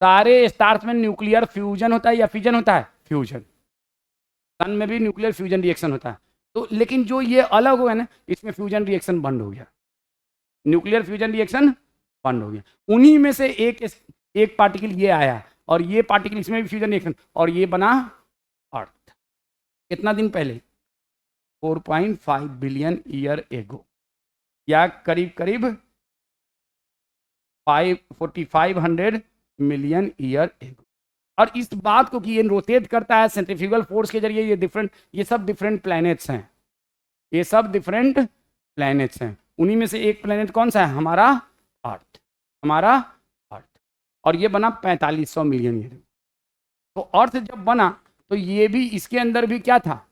सारे स्टार्स में न्यूक्लियर फ्यूजन होता है या फिजन होता है, फ्यूजन, सन में भी न्यूक्लियर फ्यूजन रिएक्शन होता है। तो लेकिन जो ये अलग हुआ है ना, इसमें फ्यूजन रिएक्शन बंद हो गया, न्यूक्लियर फ्यूजन रिएक्शन बंद हो गया, उन्हीं में से एक पार्टिकल ये आया, और ये पार्टिकल इसमें भी फ्यूजन रिएक्शन, और ये बना अर्थ। कितना दिन पहले, 4.5 बिलियन ईयर एगो, या करीब करीब 4500 मिलियन ईयर एगो। और इस बात को कि ये रोटेट करता है सेंट्रीफ्यूगल फोर्स के जरिए, ये सब डिफरेंट प्लैनेट्स हैं, ये सब डिफरेंट प्लैनेट्स हैं, उन्हीं में से एक प्लैनेट कौन सा है, हमारा अर्थ, हमारा अर्थ, और ये बना 4500 मिलियन ईयर। तो अर्थ जब बना तो ये भी, इसके अंदर भी क्या था,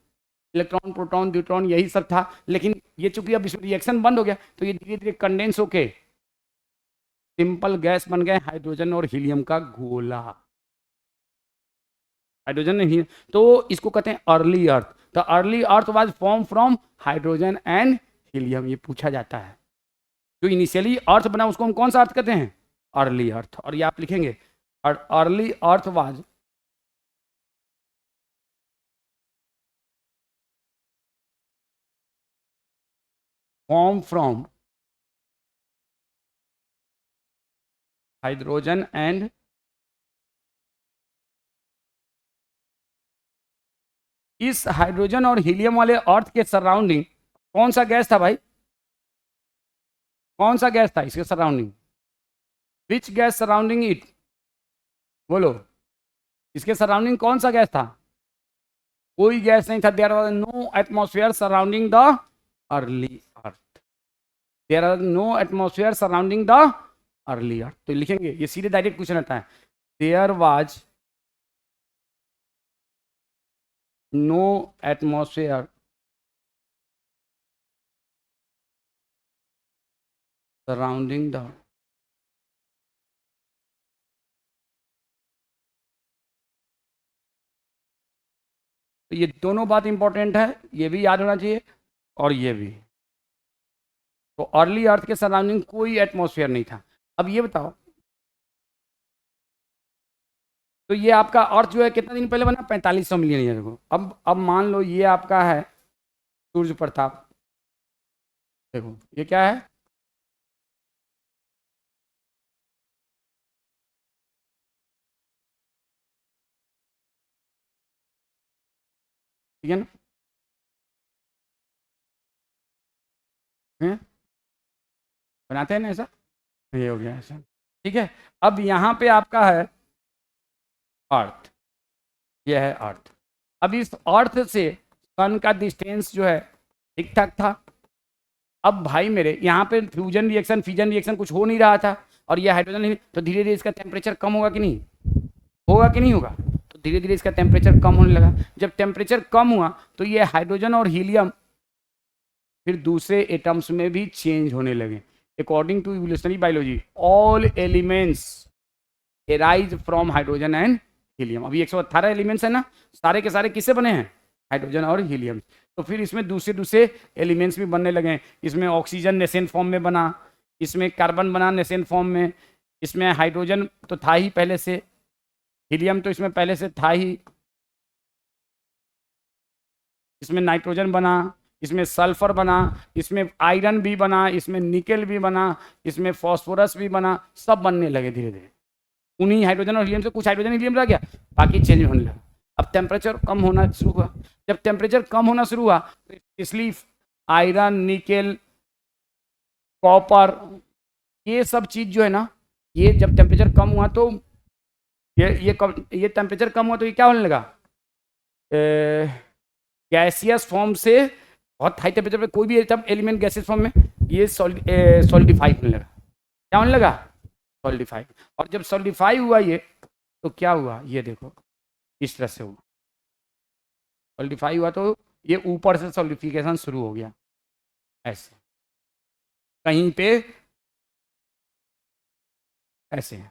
इलेक्ट्रॉन प्रोटॉन न्यूट्रॉन यही सब था, लेकिन ये चूंकि अब इसमें रिएक्शन बंद हो गया तो ये धीरे धीरे कंडेंस होके सिंपल गैस बन गए, हाइड्रोजन और हीलियम का गोला, हाइड्रोजन नहीं, तो इसको कहते हैं early earth. The early earth was form from hydrogen and helium, ये पूछा जाता है, जो इनिशियली अर्थ बना उसको हम कौन सा अर्थ कहते हैं, अर्ली अर्थ। और ये आप लिखेंगे early earth was form from hydrogen and इस हाइड्रोजन और हीलियम वाले अर्थ के सराउंडिंग कौन सा गैस था भाई, कौन सा गैस था इसके surrounding? Which gas surrounding it? बोलो, इसके सराउंडिंग कौन सा गैस था? कोई गैस नहीं था। There was no atmosphere surrounding the early earth. There are no atmosphere surrounding the early earth. तो लिखेंगे, ये सीधे डायरेक्ट क्वेश्चन आता है। There was no atmosphere surrounding the, तो ये दोनों बात इंपॉर्टेंट है, ये भी याद होना चाहिए और ये भी। तो अर्ली अर्थ के सराउंडिंग कोई एटमॉस्फेयर नहीं था। अब ये बताओ, तो ये आपका अर्थ जो है कितना दिन पहले बना? 4500 मिलियन ईयर को। अब मान लो ये आपका है सूर्य प्रताप। देखो ये क्या है? ठीक है ना? हैं? बनाते हैं ना ऐसा? ये हो गया ऐसा। ठीक है, अब यहाँ पे आपका है अर्थ, ये है अर्थ। अब इस अर्थ से सन का डिस्टेंस जो है ठीक ठाक था। अब भाई मेरे यहाँ पे फ्यूजन रिएक्शन फिजन रिएक्शन कुछ हो नहीं रहा था, और ये हाइड्रोजन नहीं, तो धीरे धीरे इसका टेम्परेचर कम होगा कि नहीं? होगा कि नहीं होगा? तो धीरे धीरे इसका टेम्परेचर कम होने लगा। जब टेम्परेचर कम हुआ तो ये हाइड्रोजन और हीलियम फिर दूसरे एटम्स में भी चेंज होने लगे। According to evolutionary biology all elements arise from hydrogen and helium. अभी 118 एलिमेंट्स है ना, सारे के सारे किससे बने हैं? हाइड्रोजन और हीलियम। तो फिर इसमें दूसरे दूसरे एलिमेंट्स भी बनने लगे। इसमें ऑक्सीजन नेसेंट फॉर्म में बना, इसमें कार्बन बना नेसेंट फॉर्म में, इसमें हाइड्रोजन तो था ही पहले से, हीलियम तो इसमें पहले से था ही, इसमें नाइट्रोजन बना, इसमें सल्फर बना, इसमें आयरन भी बना, इसमें निकेल भी बना, इसमें फॉस्फोरस भी बना, सब बनने लगे धीरे धीरे। उन्हीं हाइड्रोजन और हीलियम से कुछ हाइड्रोजन हीलियम रह गया, बाकी चेंज होने लगा। अब टेम्परेचर कम होना शुरू हुआ। जब टेम्परेचर कम होना शुरू हुआ तो इसलिए आयरन, निकेल, कॉपर, ये सब चीज़ जो है ना, ये जब टेम्परेचर कम हुआ तो ये टेम्परेचर कम हुआ तो ये क्या होने लगा? गैसियस फॉर्म से बहुत हाई टेम्परेचर पे कोई भी एलिमेंट गैसियस फॉर्म में ये सॉलिडिफाई होने लगा। क्या होने लगा? सॉलिडिफाई। और जब सॉलिडिफाई हुआ ये, तो क्या हुआ? ये देखो इस तरह से हुआ। सॉलिडिफाई हुआ तो ये ऊपर से सॉलिडिफिकेशन शुरू हो गया, ऐसे कहीं पे ऐसे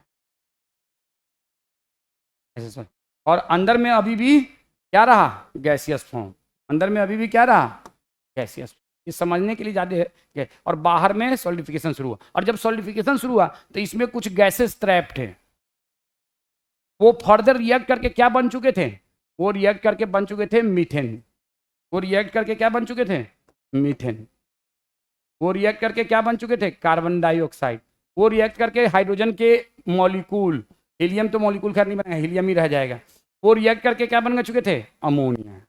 ऐसे। और अंदर में अभी भी क्या रहा? Gaseous form. अंदर में अभी भी क्या रहा? गैसियस। ये समझने के लिए ज़्यादा है। और बाहर में सॉलिडिफिकेशन शुरू हुआ, और जब सॉलिडिफिकेशन शुरू हुआ तो इसमें कुछ गैसेस ट्रैप थे। वो फर्दर रिएक्ट करके क्या बन चुके थे? वो रिएक्ट करके बन चुके थे मीथेन। वो रिएक्ट करके क्या बन चुके थे? मीथेन। वो रिएक्ट करके क्या बन चुके थे? Carbon dioxide. वो रिएक्ट करके हाइड्रोजन के मॉलिक्यूल, हीलियम तो मॉलिक्यूल खैर नहीं बना, हीलियम ही रह जाएगा। वो रिएक्ट करके क्या बन चुके थे? अमोनिया।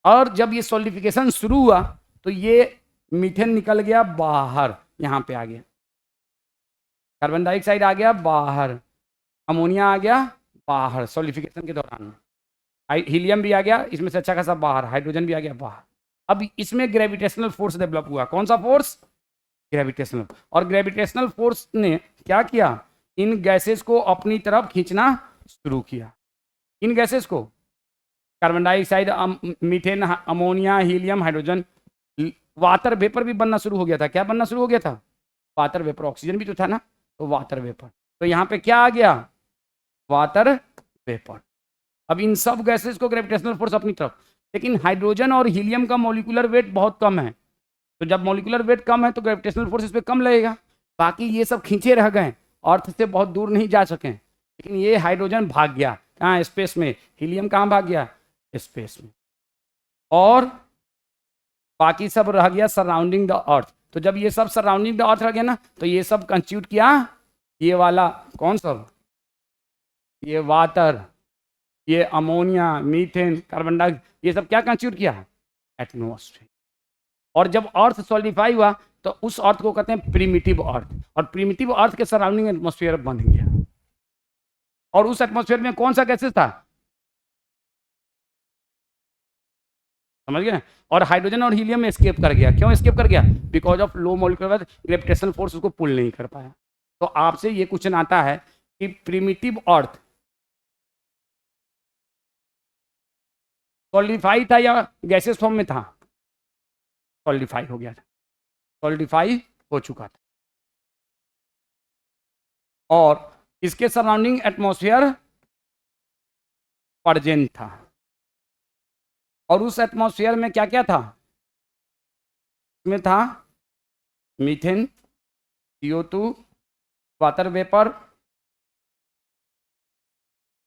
और जब ये सॉलिडिफिकेशन शुरू हुआ तो ये मीथेन निकल गया बाहर, यहाँ पे आ गया, कार्बन डाइऑक्साइड आ गया बाहर, अमोनिया आ गया बाहर सॉलिडिफिकेशन के दौरान, हीलियम भी आ गया इसमें से अच्छा खासा बाहर, हाइड्रोजन भी आ गया बाहर। अब इसमें ग्रेविटेशनल फोर्स डेवलप हुआ। कौन सा फोर्स? ग्रेविटेशनल। और ग्रेविटेशनल फोर्स ने क्या किया? इन गैसेस को अपनी तरफ खींचना शुरू किया। इन गैसेस को, carbon dioxide, methane, ammonia, helium, hydrogen, water vapour भी बनना शुरू हो गया था। क्या बनना शुरू हो गया था? Water vapour. ऑक्सीजन भी तो था ना, तो वाटर वेपर। तो यहाँ पे क्या आ गया? Water vapour. अब इन सब गैसेस को ग्रेविटेशनल फोर्स अपनी तरफ, लेकिन हाइड्रोजन और हीलियम का मॉलिक्यूलर वेट बहुत कम है, तो जब मॉलिक्यूलर वेट कम है तो ग्रेविटेशनल फोर्स इस पर कम लगेगा। बाकी ये सब खींचे रह गए, अर्थ से बहुत दूर नहीं जा सके। लेकिन ये हाइड्रोजन भाग गया कहाँ? स्पेस में। हीलियम कहाँ भाग गया? स्पेस में। और बाकी सब रह गया सराउंडिंग द अर्थ। तो जब ये सब सराउंडिंग द अर्थ रह गया ना, तो ये सब कंस्टिट्यूट किया ये वाला कौन सब? ये वाटर, ये अमोनिया, मीथेन, कार्बन डाइऑक्साइड, ये सब क्या कंस्टिट्यूट किया? एटमॉस्फेयर। और जब अर्थ सॉलिडिफाई हुआ तो उस अर्थ को कहते हैं प्रिमिटिव अर्थ, और प्रिमिटिव अर्थ के सराउंडिंग एटमॉस्फेयर बन गया। और उस एटमॉस्फेयर में कौन सा गैसेस था, समझ गए? और हाइड्रोजन और हीलियम एस्केप कर गया। क्यों एस्केप कर गया? Because of low molecular gravitational force उसको पुल नहीं कर पाया। तो आपसे ये क्वेश्चन आता है कि प्रिमिटिव अर्थ सॉलिडिफाई था या गैसेस फॉर्म में था? सॉलिडिफाई हो गया था, सॉलिडिफाई हो चुका था। और इसके सराउंडिंग एटमॉस्फेयर प्रेजेंट था। और उस एटमॉस्फेयर में क्या क्या था? इसमें था methane, CO2, water vapour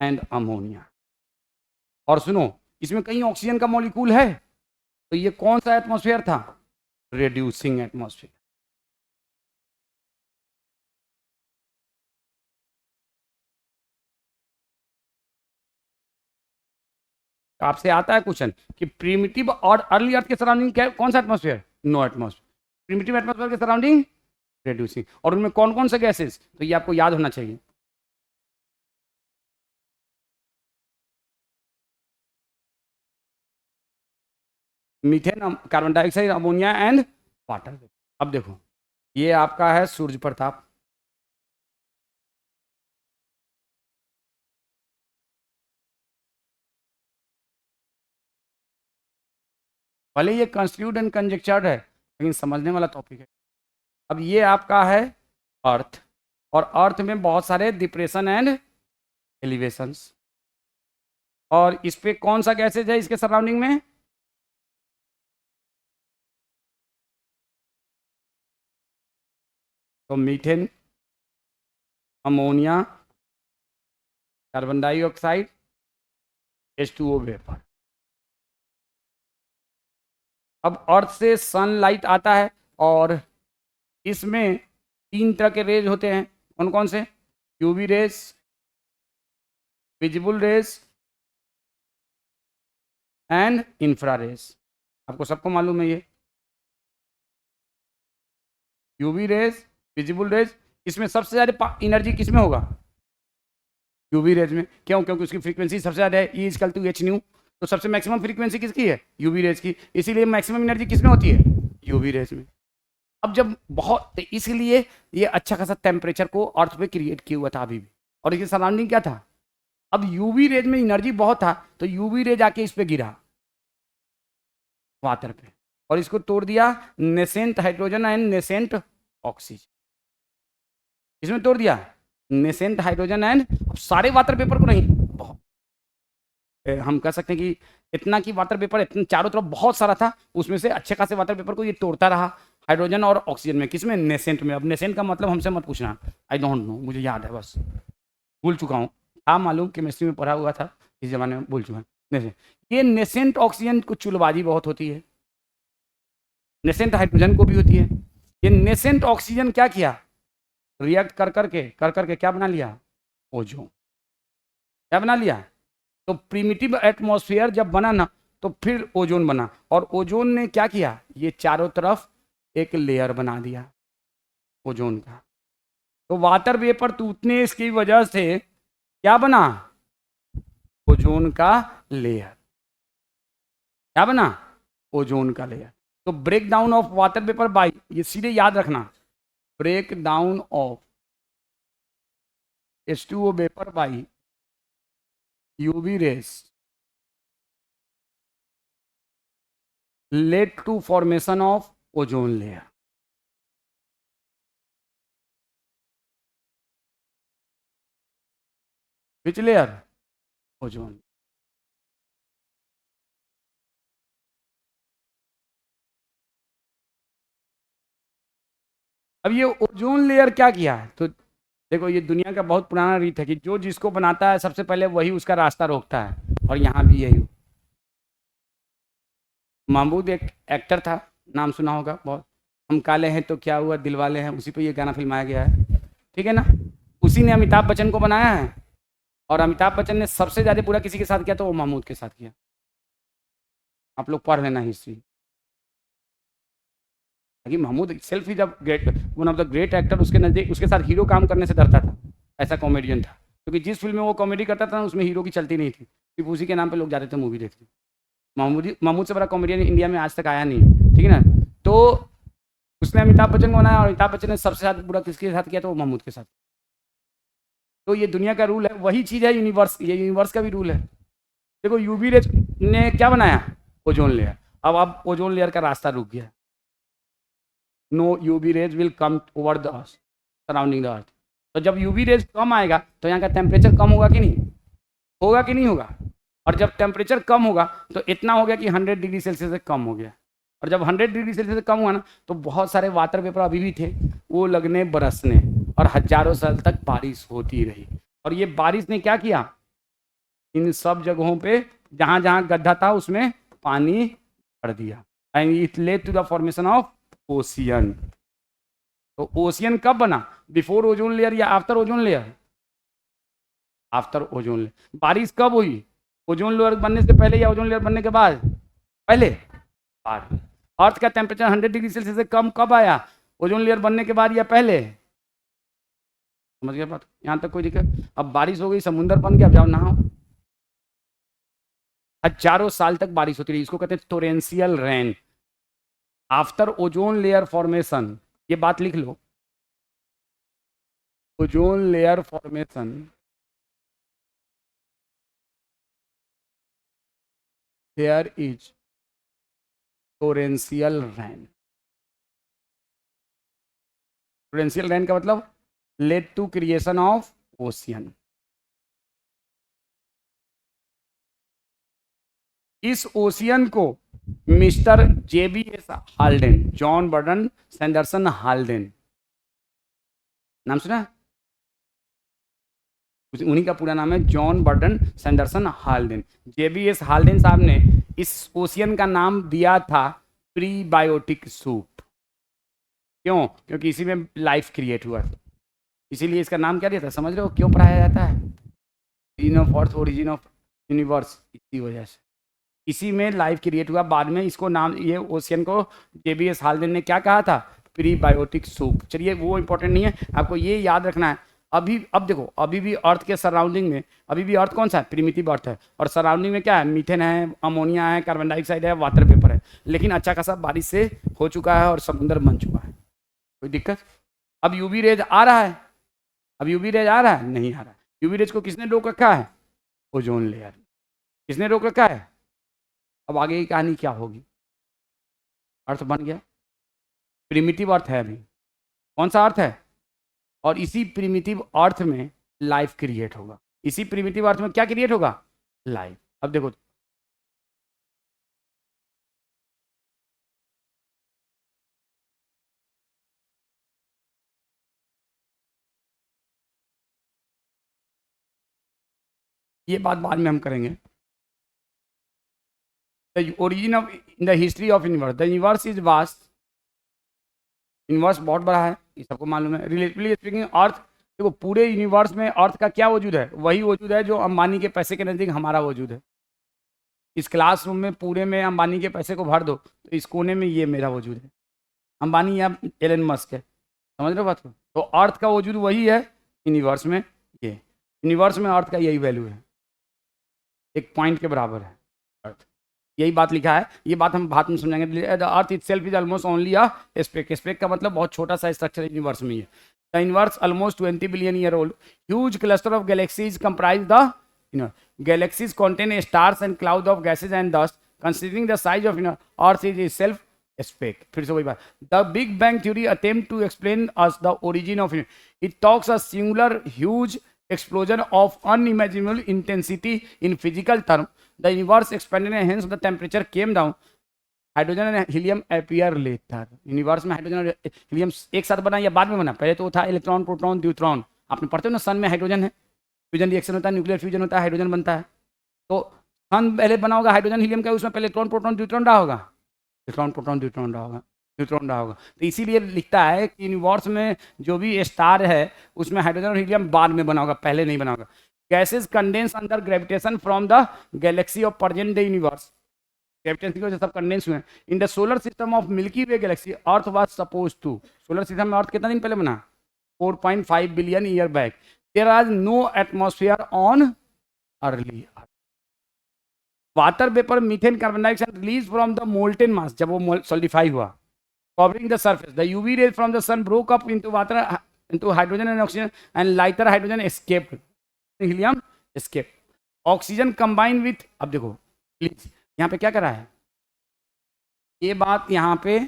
and ammonia. और सुनो, इसमें कहीं ऑक्सीजन का मॉलिक्यूल है? तो ये कौन सा एटमॉस्फेयर था? Reducing atmosphere. आपसे आता है क्वेश्चन कि प्रिमिटिव और अर्ली अर्थ के सराउंडिंग क्या, कौन सा atmosphere? No atmosphere. Primitive atmosphere के सराउंडिंग रिड्यूसिंग। और उनमें कौन कौन से गैसेस? तो ये आपको याद होना चाहिए। Methane, carbon dioxide, ammonia and water. अब देखो, ये आपका है सूर्य प्रताप। भले ये कंस्टिट्यूट एंड कंजेक्चर्ड है, लेकिन समझने वाला टॉपिक है। अब ये आपका है अर्थ, और अर्थ में बहुत सारे डिप्रेशन एंड एलिवेशंस। और इस पे कौन सा गैसेज है इसके सराउंडिंग में? तो methane, ammonia, carbon dioxide, H2O vapour. अब अर्थ से सनलाइट आता है, और इसमें 3 तरह के रेज होते हैं। कौन कौन से? UV rays, visible rays and infrared. आपको सबको मालूम है ये यूवी रेज, विजिबल रेज। इसमें सबसे ज़्यादा एनर्जी किस में होगा? यूवी रेज में। क्यों? क्योंकि उसकी फ्रीक्वेंसी सबसे ज़्यादा है, E=H/nu। तो सबसे मैक्सिमम फ्रीक्वेंसी किसकी है? यूवी रेज की। इसीलिए मैक्सिमम एनर्जी किस में होती है? यूवी रेज में। अब जब बहुत, तो इसलिए ये अच्छा खासा टेम्परेचर को अर्थ पे क्रिएट किया हुआ था अभी भी। और इसके सराउंडिंग क्या था? अब यूवी रेज में एनर्जी बहुत था, तो यूवी रेज आके इस पे गिरा, वाटर पे, और इसको तोड़ दिया nascent hydrogen and nascent oxygen. इसमें तोड़ दिया नेसेंट हाइड्रोजन एंड, सारे वाटर पेपर को नहीं, बहुत, हम कह सकते हैं कि इतना कि वाटर पेपर इतना चारों तरफ बहुत सारा था, उसमें से अच्छे खासे वाटर पेपर को ये तोड़ता रहा हाइड्रोजन और ऑक्सीजन में। किसमें? नेसेंट में। अब नेसेंट का मतलब हमसे मत पूछना, आई डोंट नो, मुझे याद है बस, भूल चुका हूँ। हाँ मालूम, केमिस्ट्री में पढ़ा हुआ था, इस जमाने में भूल चुका हूँ। ये नेसेंट ऑक्सीजन को चुलबाजी बहुत होती है, नेसेंट हाइड्रोजन को भी होती है। ये नेसेंट ऑक्सीजन क्या किया? रिएक्ट कर करके क्या बना लिया? ओजोन। क्या बना लिया? तो प्रिमिटिव एटमॉस्फेयर जब बना ना, तो फिर ओजोन बना। और ओजोन ने क्या किया? ये चारों तरफ एक लेयर बना दिया ओजोन का। तो वाटर वेपर टूटने इसकी वजह से क्या बना? ओजोन का लेयर। क्या बना? ओजोन का लेयर। तो break down of water vapour by, ये सीधे याद रखना, break down of H2O vapour by UV rays led to formation of ozone layer. Which layer? Ozone. अब ये ओजोन लेयर क्या किया है? तो देखो, ये दुनिया का बहुत पुराना रीत है कि जो जिसको बनाता है सबसे पहले वही उसका रास्ता रोकता है, और यहाँ भी यही। महमूद एक एक्टर था, नाम सुना होगा बहुत, हम काले हैं तो क्या हुआ दिल वाले हैं, उसी पे ये गाना फिल्माया गया है, ठीक है ना? उसी ने अमिताभ बच्चन को बनाया है, और अमिताभ बच्चन ने सबसे ज़्यादा बुरा किसी के साथ किया तो वो महमूद के साथ किया। आप लोग पढ़ लेना हिस्ट्री। कि महमूद सेल्फ ही जब great one of the great actor, उसके नजदीक उसके साथ हीरो काम करने से डरता था, ऐसा कॉमेडियन था, क्योंकि जिस फिल्म में वो कॉमेडी करता था उसमें हीरो की चलती नहीं थी, सिर्फ उसी के नाम पे लोग जाते थे मूवी देखने। महमूद से बड़ा कॉमेडियन इंडिया में आज तक आया नहीं, ठीक है ना। तो उसने अमिताभ बच्चन को बनाया, और अमिताभ बच्चन ने सबसे ज्यादा बुरा किसके साथ किया, तो वो महमूद के साथ। तो ये दुनिया का रूल है, वही चीज़ है यूनिवर्स, ये यूनिवर्स का भी रूल है। देखो यूवी रेज ने क्या बनाया, ओजोन लेयर। अब ओजोन लेयर का रास्ता रुक गया, no UV rays will come over the surrounding the earth. तो जब यूवी रेज कम आएगा तो यहाँ का टेम्परेचर कम होगा कि नहीं, होगा कि नहीं होगा। और जब टेम्परेचर कम होगा तो इतना हो गया कि 100 डिग्री सेल्सियस से कम हो गया, और जब 100 डिग्री सेल्सियस से कम हुआ ना, तो बहुत सारे वाटर पेपर अभी भी थे, वो लगने बरसने, और हजारों साल तक बारिश होती रही। और ये बारिश ने क्या किया, इन सब जगहों पे जहां जहां गड्ढा था उसमें पानी भर दिया, and it led to the formation of ocean. तो ओशियन कब बना, बिफोर ओजोन लेयर या after ozone layer, after ozone layer. बारिश कब हुई, ओजोन लेयर बनने से पहले या ओजोन लेयर बनने के बाद, पहले। अर्थ का टेम्परेचर 100 डिग्री सेल्सियस से कम कब आया, ओजोन लेयर बनने के बाद या पहले, समझ गए बात, यहाँ तक कोई दिक्कत। अब बारिश हो गई, समुंदर बन गया, अब जाओ नहाओ। हजारों साल तक बारिश होती रही, इसको कहते हैं torrential rain after ozone layer formation. ये बात लिख लो, ozone layer formation there is torrential rain. Torrential rain का मतलब led to creation of ocean. इस ओशियन को mister JBS Haldane, John Burdon Sanderson Haldane, नाम सुना, उन्हीं का पूरा नाम है John Burdon Sanderson Haldane. JBS Haldane साहब ने इस ओशियन का नाम दिया था प्रीबायोटिक सूप। क्यों, क्योंकि इसी में लाइफ क्रिएट हुआ, इसीलिए इसका नाम क्या दिया था, समझ रहे हो क्यों पढ़ाया जाता है, origin of earth, origin of universe, इसी वजह से इसी में लाइफ क्रिएट हुआ। बाद में इसको नाम, ये ओशियन को JBS हाल्डेन ने क्या कहा था, प्रीबायोटिक सूप। चलिए वो इंपॉर्टेंट नहीं है, आपको ये याद रखना है। अब देखो, अभी भी अर्थ के सराउंडिंग में, अभी भी अर्थ कौन सा है, प्रिमिटिव अर्थ है, और सराउंडिंग में क्या है, मीथेन है, अमोनिया है, कार्बन डाइऑक्साइड है, वाटर पेपर है। लेकिन अच्छा खासा बारिश से हो चुका है और समुद्र बन चुका है, कोई दिक्कत। अब यूवी रेज आ रहा है, अब यूवी रेज आ रहा है, नहीं आ रहा है। यूवी रेज को किसने रोक रखा है, ओजोन लेयर, किसने रोक रखा है। अब आगे की कहानी क्या होगी, अर्थ बन गया, प्रिमिटिव अर्थ है अभी, कौन सा अर्थ है, और इसी प्रिमिटिव अर्थ में लाइफ क्रिएट होगा, इसी प्रिमिटिव अर्थ में क्या क्रिएट होगा, लाइफ। अब देखो, ये बात बाद में हम करेंगे। The origin of in the history of universe, the universe is vast, universe बहुत बड़ा है, ये सबको मालूम है। रिलेटिवली स्पीकिंग अर्थ, देखो पूरे यूनिवर्स में अर्थ का क्या वजूद है, वही वजूद है जो अंबानी के पैसे के नज़दीक हमारा वजूद है। इस क्लासरूम में पूरे में अंबानी के पैसे को भर दो तो इस कोने में ये मेरा वजूद है, अंबानी या एलन मस्क है, समझ रहे हो बात को। तो अर्थ का वजूद वही है यूनिवर्स में, ये यूनिवर्स में अर्थ का यही वैल्यू है, एक पॉइंट के बराबर है अर्थ, यही बात लिखा है। ये बात हम बाद में समझाएंगे। The earth itself is almost only a speck, speck का मतलब बहुत छोटा सा स्ट्रक्चर यूनिवर्स में ही है। The universe almost 20 billion year old, huge cluster of galaxies comprise the galaxies contain stars and cloud of gases and dust considering the size of earth is itself a speck। फिर से वही बात, the big bang theory attempt to explain us the origin of it talks a singular huge explosion of unimaginable intensity in physical term, the universe expanded and hence the temperature came down, hydrogen and helium appear later. Universe में हाइड्रोजन और हीलियम एक साथ बना या बाद में बना, पहले तो था इलेक्ट्रॉन, प्रोटॉन, न्यूट्रॉन। आपने पढ़ते हो ना, सन में हाइड्रोजन है, फ्यूजन रिएक्शन होता है, न्यूक्लियर फ्यूजन होता है, हाइड्रोजन बनता है। तो सन पहले बना होगा हाइड्रोजन हीलियम का, उसमें पहले इलेक्ट्रॉन, प्रोटॉन, न्यूट्रॉन रहा होगा, इलेक्ट्रॉन, प्रोटॉन, न्यूट्रॉन रहा होगा, न्यूट्रॉन रहा होगा। तो इसीलिए लिखता है कि यूनिवर्स में जो भी स्टार है उसमें हाइड्रोजन और हीलियम बाद में बना होगा, पहले नहीं बना होगा। Gases condense under gravitation from the galaxy of present day universe, gravitation की वजह से सब कंडेंस हुए हैं। In the solar system of Milky Way galaxy earth was suppose to, solar system में अर्थ कितना दिन पहले बना? 4.5 billion year back. There are no atmosphere on early earth. Water vapour, methane, carbon dioxide release from the molten mass, जब वो सॉलिडिफाई हुआ, covering the surface. The UV rays from the sun broke up into water, into hydrogen and oxygen, and lighter hydrogen escaped. Helium escaped. Oxygen combined with, अब देखो प्लीज यहाँ पे क्या कर रहा है, ये बात यहाँ पे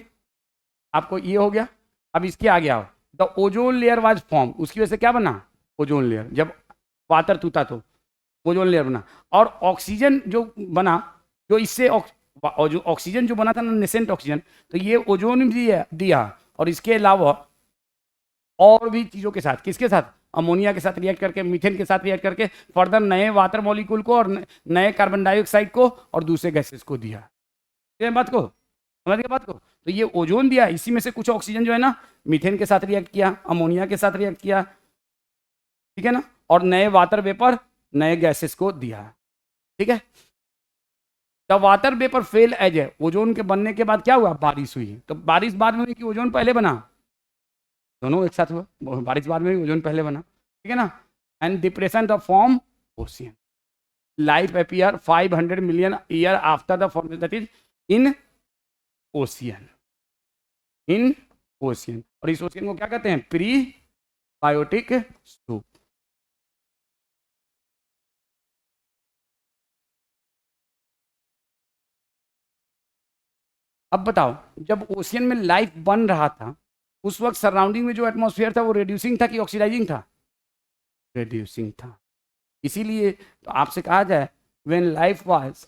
आपको ये हो गया। अब इसके आगे आओ, the ozone layer was form, उसकी वजह से क्या बना? Ozone layer. जब वाटर टूटा तो ओजोन लेयर बना, और ऑक्सीजन जो बना, जो इससे ऑक्सीजन जो बना था ना, नेसेंट ऑक्सीजन, तो ये ओजोन भी दिया। और इसके अलावा और भी चीज़ों के साथ, किसके साथ? अमोनिया के साथ रिएक्ट करके, मीथेन के साथ रिएक्ट करके फर्दर नए वाटर मॉलिक्यूल को और नए कार्बन डाइऑक्साइड को और दूसरे गैसेस को दिया। ये बात को समझ गए बात को? तो ये ओजोन दिया, इसी में से कुछ ऑक्सीजन जो है ना, मीथेन के साथ रिएक्ट किया, अमोनिया के साथ रिएक्ट किया, ठीक है ना, और नए वाटर वेपर, नए गैसेस को दिया। ठीक है, the water vapour fell as a, ozone के बनने के बाद क्या हुआ? बारिश हुई। तो बारिश बाद में हुई कि ओजोन पहले बना? दोनों एक साथ हुआ, बारिश बाद में हुई, ओजोन पहले बना, ठीक है ना। And depression the form ocean, life appear 500 million year after the formation, that is in ocean, in ocean. और इस ओशियन को क्या कहते हैं? Prebiotic soup. अब बताओ, जब ओशियन में लाइफ बन रहा था, उस वक्त सराउंडिंग में जो एटमॉस्फेयर था वो रिड्यूसिंग था कि ऑक्सीडाइजिंग था? रिड्यूसिंग था। इसीलिए तो आपसे कहा जाए, when life was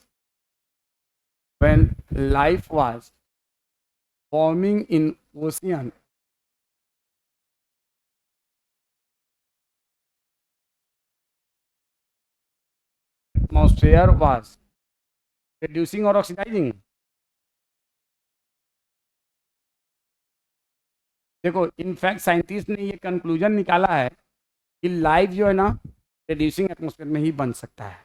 forming in ocean, atmosphere was reducing और ऑक्सीडाइजिंग। देखो, इनफैक्ट साइंटिस्ट ने ये कंक्लूजन निकाला है कि लाइफ जो है ना, रिड्यूसिंग एटमॉस्फेयर में ही बन सकता है,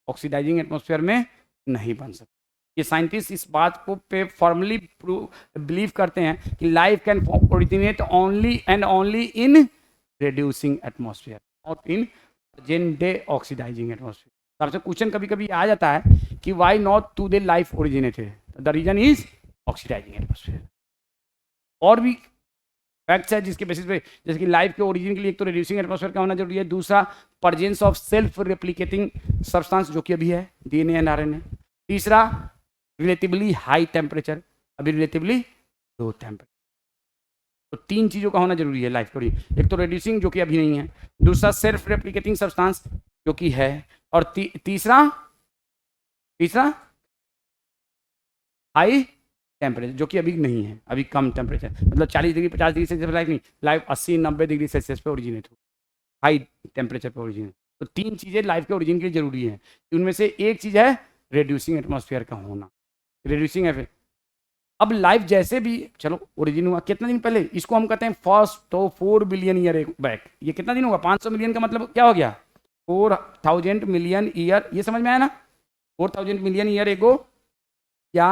ऑक्सीडाइजिंग एटमॉस्फेयर में नहीं बन सकता। ये साइंटिस्ट इस बात को पे फॉर्मली बिलीव करते हैं कि life can originate only and only in reducing atmosphere, not in present day oxidising atmosphere. तो आपसे क्वेश्चन कभी कभी आ जाता है कि why not to they life originated, the reason is oxidising atmosphere. और भी फैक्ट्स है जिसके बेसिस पे, जैसे कि लाइफ के ओरिजिन के लिए एक तो रिड्यूसिंग एटमॉस्फेयर का होना जरूरी है, दूसरा presence of self replicating substance जो कि अभी है डीएनए एंड आरएनए, तीसरा रिलेटिवली हाई टेम्परेचर, अभी रिलेटिवली लो टेम्परेचर। तो तीन चीजों का होना जरूरी है लाइफ के ओरिजिन, एक तो रिड्यूसिंग जो कि अभी नहीं है, दूसरा सेल्फ रेप्लिकेटिंग सब्सटेंस जो कि है, और तीसरा हाई टेम्परेचर जो कि अभी नहीं है, अभी कम टेम्परेचर, मतलब 40 डिग्री 50 डिग्री सेल्सियस लाइफ नहीं, लाइफ 80-90 डिग्री सेल्सियस पे ओरिजिनेट हो, हाई टेम्परेचर पे ओरिजिनेट। तो तीन चीज़ें लाइफ के ओरिजिन के लिए जरूरी है, उनमें से एक चीज़ है रिड्यूसिंग एटमॉस्फेयर का होना, रिड्यूसिंग एफेक्ट। अब लाइफ जैसे भी चलो ओरिजिन हुआ कितना दिन पहले, इसको हम कहते हैं फर्स्ट, तो 4 बिलियन ईयर बैक। ये कितना दिन होगा? 500 मिलियन का मतलब क्या हो गया? 4000 मिलियन ईयर। ये समझ में आया ना? 4000 मिलियन ईयर एगो या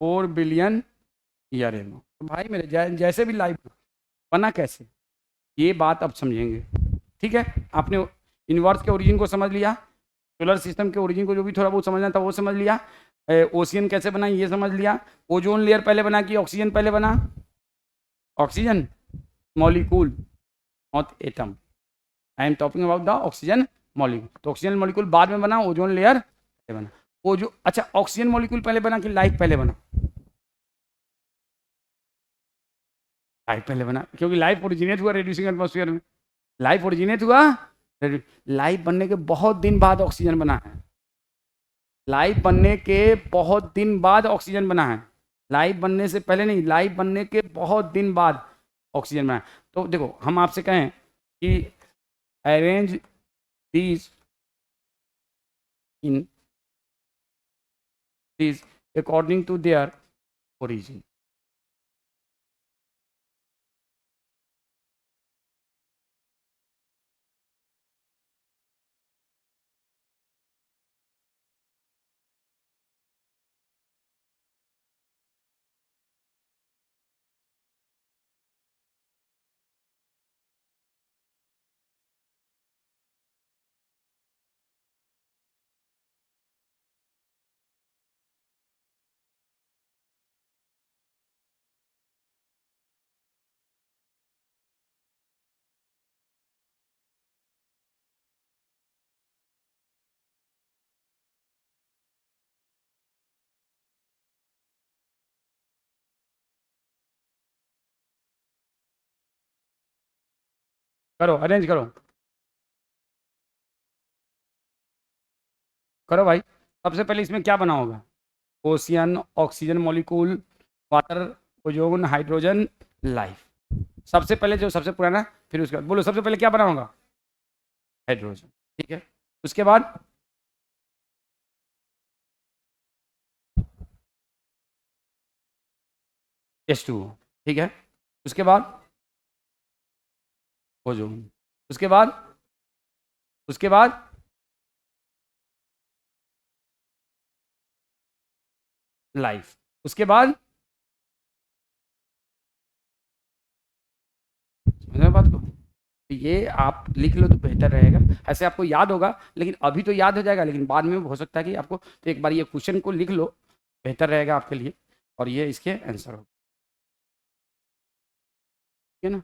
4 बिलियन ईयर एगो। तो भाई मेरे जैसे भी लाइफ बना कैसे, ये बात अब समझेंगे। ठीक है, आपने यूनिवर्स के ओरिजिन को समझ लिया, सोलर सिस्टम के ओरिजिन को जो भी थोड़ा बहुत समझना था वो समझ लिया, ओशियन कैसे बना ये समझ लिया, ओजोन लेयर पहले बना कि ऑक्सीजन पहले बना? Oxygen molecule not atom, I am talking about the oxygen molecule. तो ऑक्सीजन मॉलिक्यूल बाद में बना, ओजोन लेयर पहले बना। अच्छा, ऑक्सीजन मॉलिक्यूल पहले बना कि लाइफ पहले बना? लाइफ पहले बना, क्योंकि लाइफ ओरिजिनेट हुआ रेड्यूसिंग एटमॉस्फेयर में। लाइफ ओरिजिनेट हुआ, लाइफ बनने के बहुत दिन बाद ऑक्सीजन बना है, लाइफ बनने के बहुत दिन बाद ऑक्सीजन बना है, लाइफ बनने से पहले नहीं, लाइफ बनने के बहुत दिन बाद ऑक्सीजन बना है। तो देखो, हम आपसे कहें कि arrange these in these according to their origin, करो, अरेंज करो, करो भाई। सबसे पहले इसमें क्या बना होगा? Ocean, oxygen molecule, water, ozone, hydrogen, life. सबसे पहले जो सबसे पुराना, फिर उसके बाद बोलो सबसे पहले क्या बना होगा? हाइड्रोजन। ठीक है, उसके बाद H2O। ठीक है, उसके बाद ओजोन, उसके बाद, उसके बाद लाइफ, उसके बाद, समझ रहे हो बात को? तो ये आप लिख लो तो बेहतर रहेगा, ऐसे आपको याद होगा, लेकिन अभी तो याद हो जाएगा, लेकिन बाद में हो सकता है कि आपको, तो एक बार ये क्वेश्चन को लिख लो, बेहतर रहेगा आपके लिए, और ये इसके आंसर हो, ठीक है ना?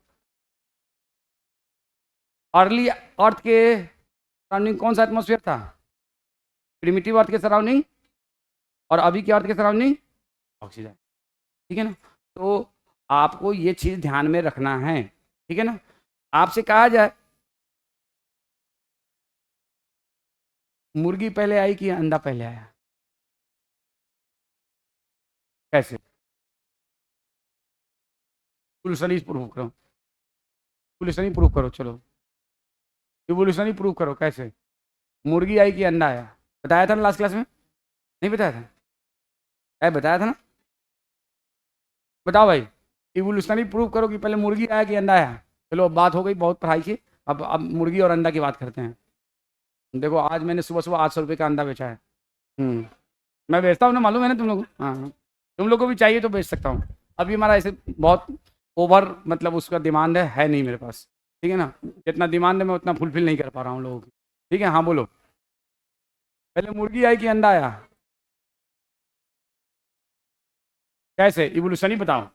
अर्ली अर्थ के सराउंडिंग कौन सा एटमोसफियर था? प्रिमिटिव अर्थ के सराउंडिंग, और अभी के अर्थ के सराउंडिंग ऑक्सीजन। ठीक है ना? तो आपको ये चीज़ ध्यान में रखना है, ठीक है ना? आपसे कहा जाए मुर्गी पहले आई कि अंडा पहले आया? कैसे? इवोल्यूशनरी प्रूफ करो, इवोल्यूशनरी प्रूफ करो, चलो इवोल्यूशनरी प्रूफ करो, कैसे? मुर्गी आई कि अंडा आया? बताया था ना लास्ट क्लास में? नहीं बताया था? बताया था ना? बताओ भाई, इवोल्यूशनरी प्रूफ करो कि पहले मुर्गी आया कि अंडा आया। चलो अब बात हो गई बहुत पढ़ाई की, अब मुर्गी और अंडा की बात करते हैं। देखो आज मैंने सुबह सुबह 800 रुपये का अंडा बेचा है। मैं बेचता हूँ ना, मालूम है ना तुम लोग? हाँ हाँ। तुम लोग को भी चाहिए तो बेच सकता हूँ। अभी हमारा ऐसे बहुत ओवर मतलब उसका डिमांड है नहीं मेरे पास, ठीक है ना? जितना डिमांड है मैं उतना फुलफिल नहीं कर पा रहा हूँ लोगों की। ठीक है, हाँ बोलो, पहले मुर्गी आई कि अंडा आया? कैसे इवोल्यूशनरी बताओ।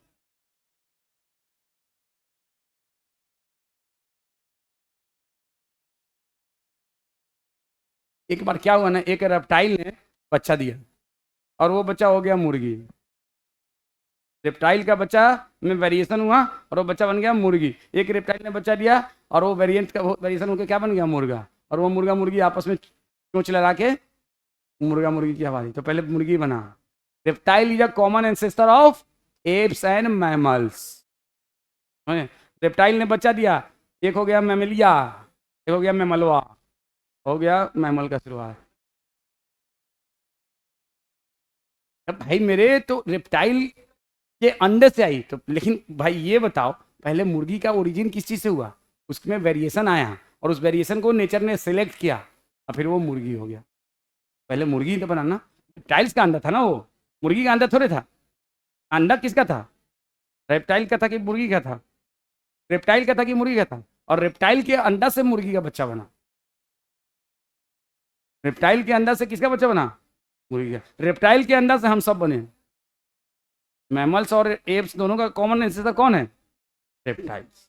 एक बार क्या हुआ ना, एक रेप्टाइल ने बच्चा दिया और वो बच्चा हो गया मुर्गी। रेप्टाइल का बच्चा में वेरिएशन हुआ और वो बच्चा बन गया मुर्गी। एक रेप्टाइल ने बच्चा दिया और वो वेरिएंट का वेरिएशन होकर क्या बन गया? मुर्गा। और वो मुर्गा मुर्गी आपस में चोंच लगा के मुर्गा मुर्गी की आवाज़, तो पहले मुर्गी बना। Reptile is a common ancestor of apps and mammals. Reptile ने बच्चा दिया, एक हो गया मैमलिया, एक हो गया मैमलवा, हो गया मैमल का शुरुआत। अब भाई मेरे तो रेप्टाइल के अंडे से आई, तो लेकिन भाई ये बताओ पहले मुर्गी का ओरिजिन किस चीज़ से हुआ? उसमें वेरिएशन आया और उस वेरिएशन को नेचर ने सिलेक्ट किया और फिर वो मुर्गी हो गया। पहले मुर्गी तो बनाना, रेप्टाइल्स का अंडा था ना वो, मुर्गी का अंडा थोड़े था। अंडा किसका था? रेप्टाइल का था कि मुर्गी का था? रेप्टाइल का था कि मुर्गी का था? और रेप्टाइल के अंडा से मुर्गी का बच्चा बना। रेप्टाइल के अंडा से किसका बच्चा बना? मुर्गी का। रेप्टाइल के अंडा से हम सब बने। मैमल्स और एप्स दोनों का कॉमन एंसेस्टर कौन है? रेप्टाइल्स।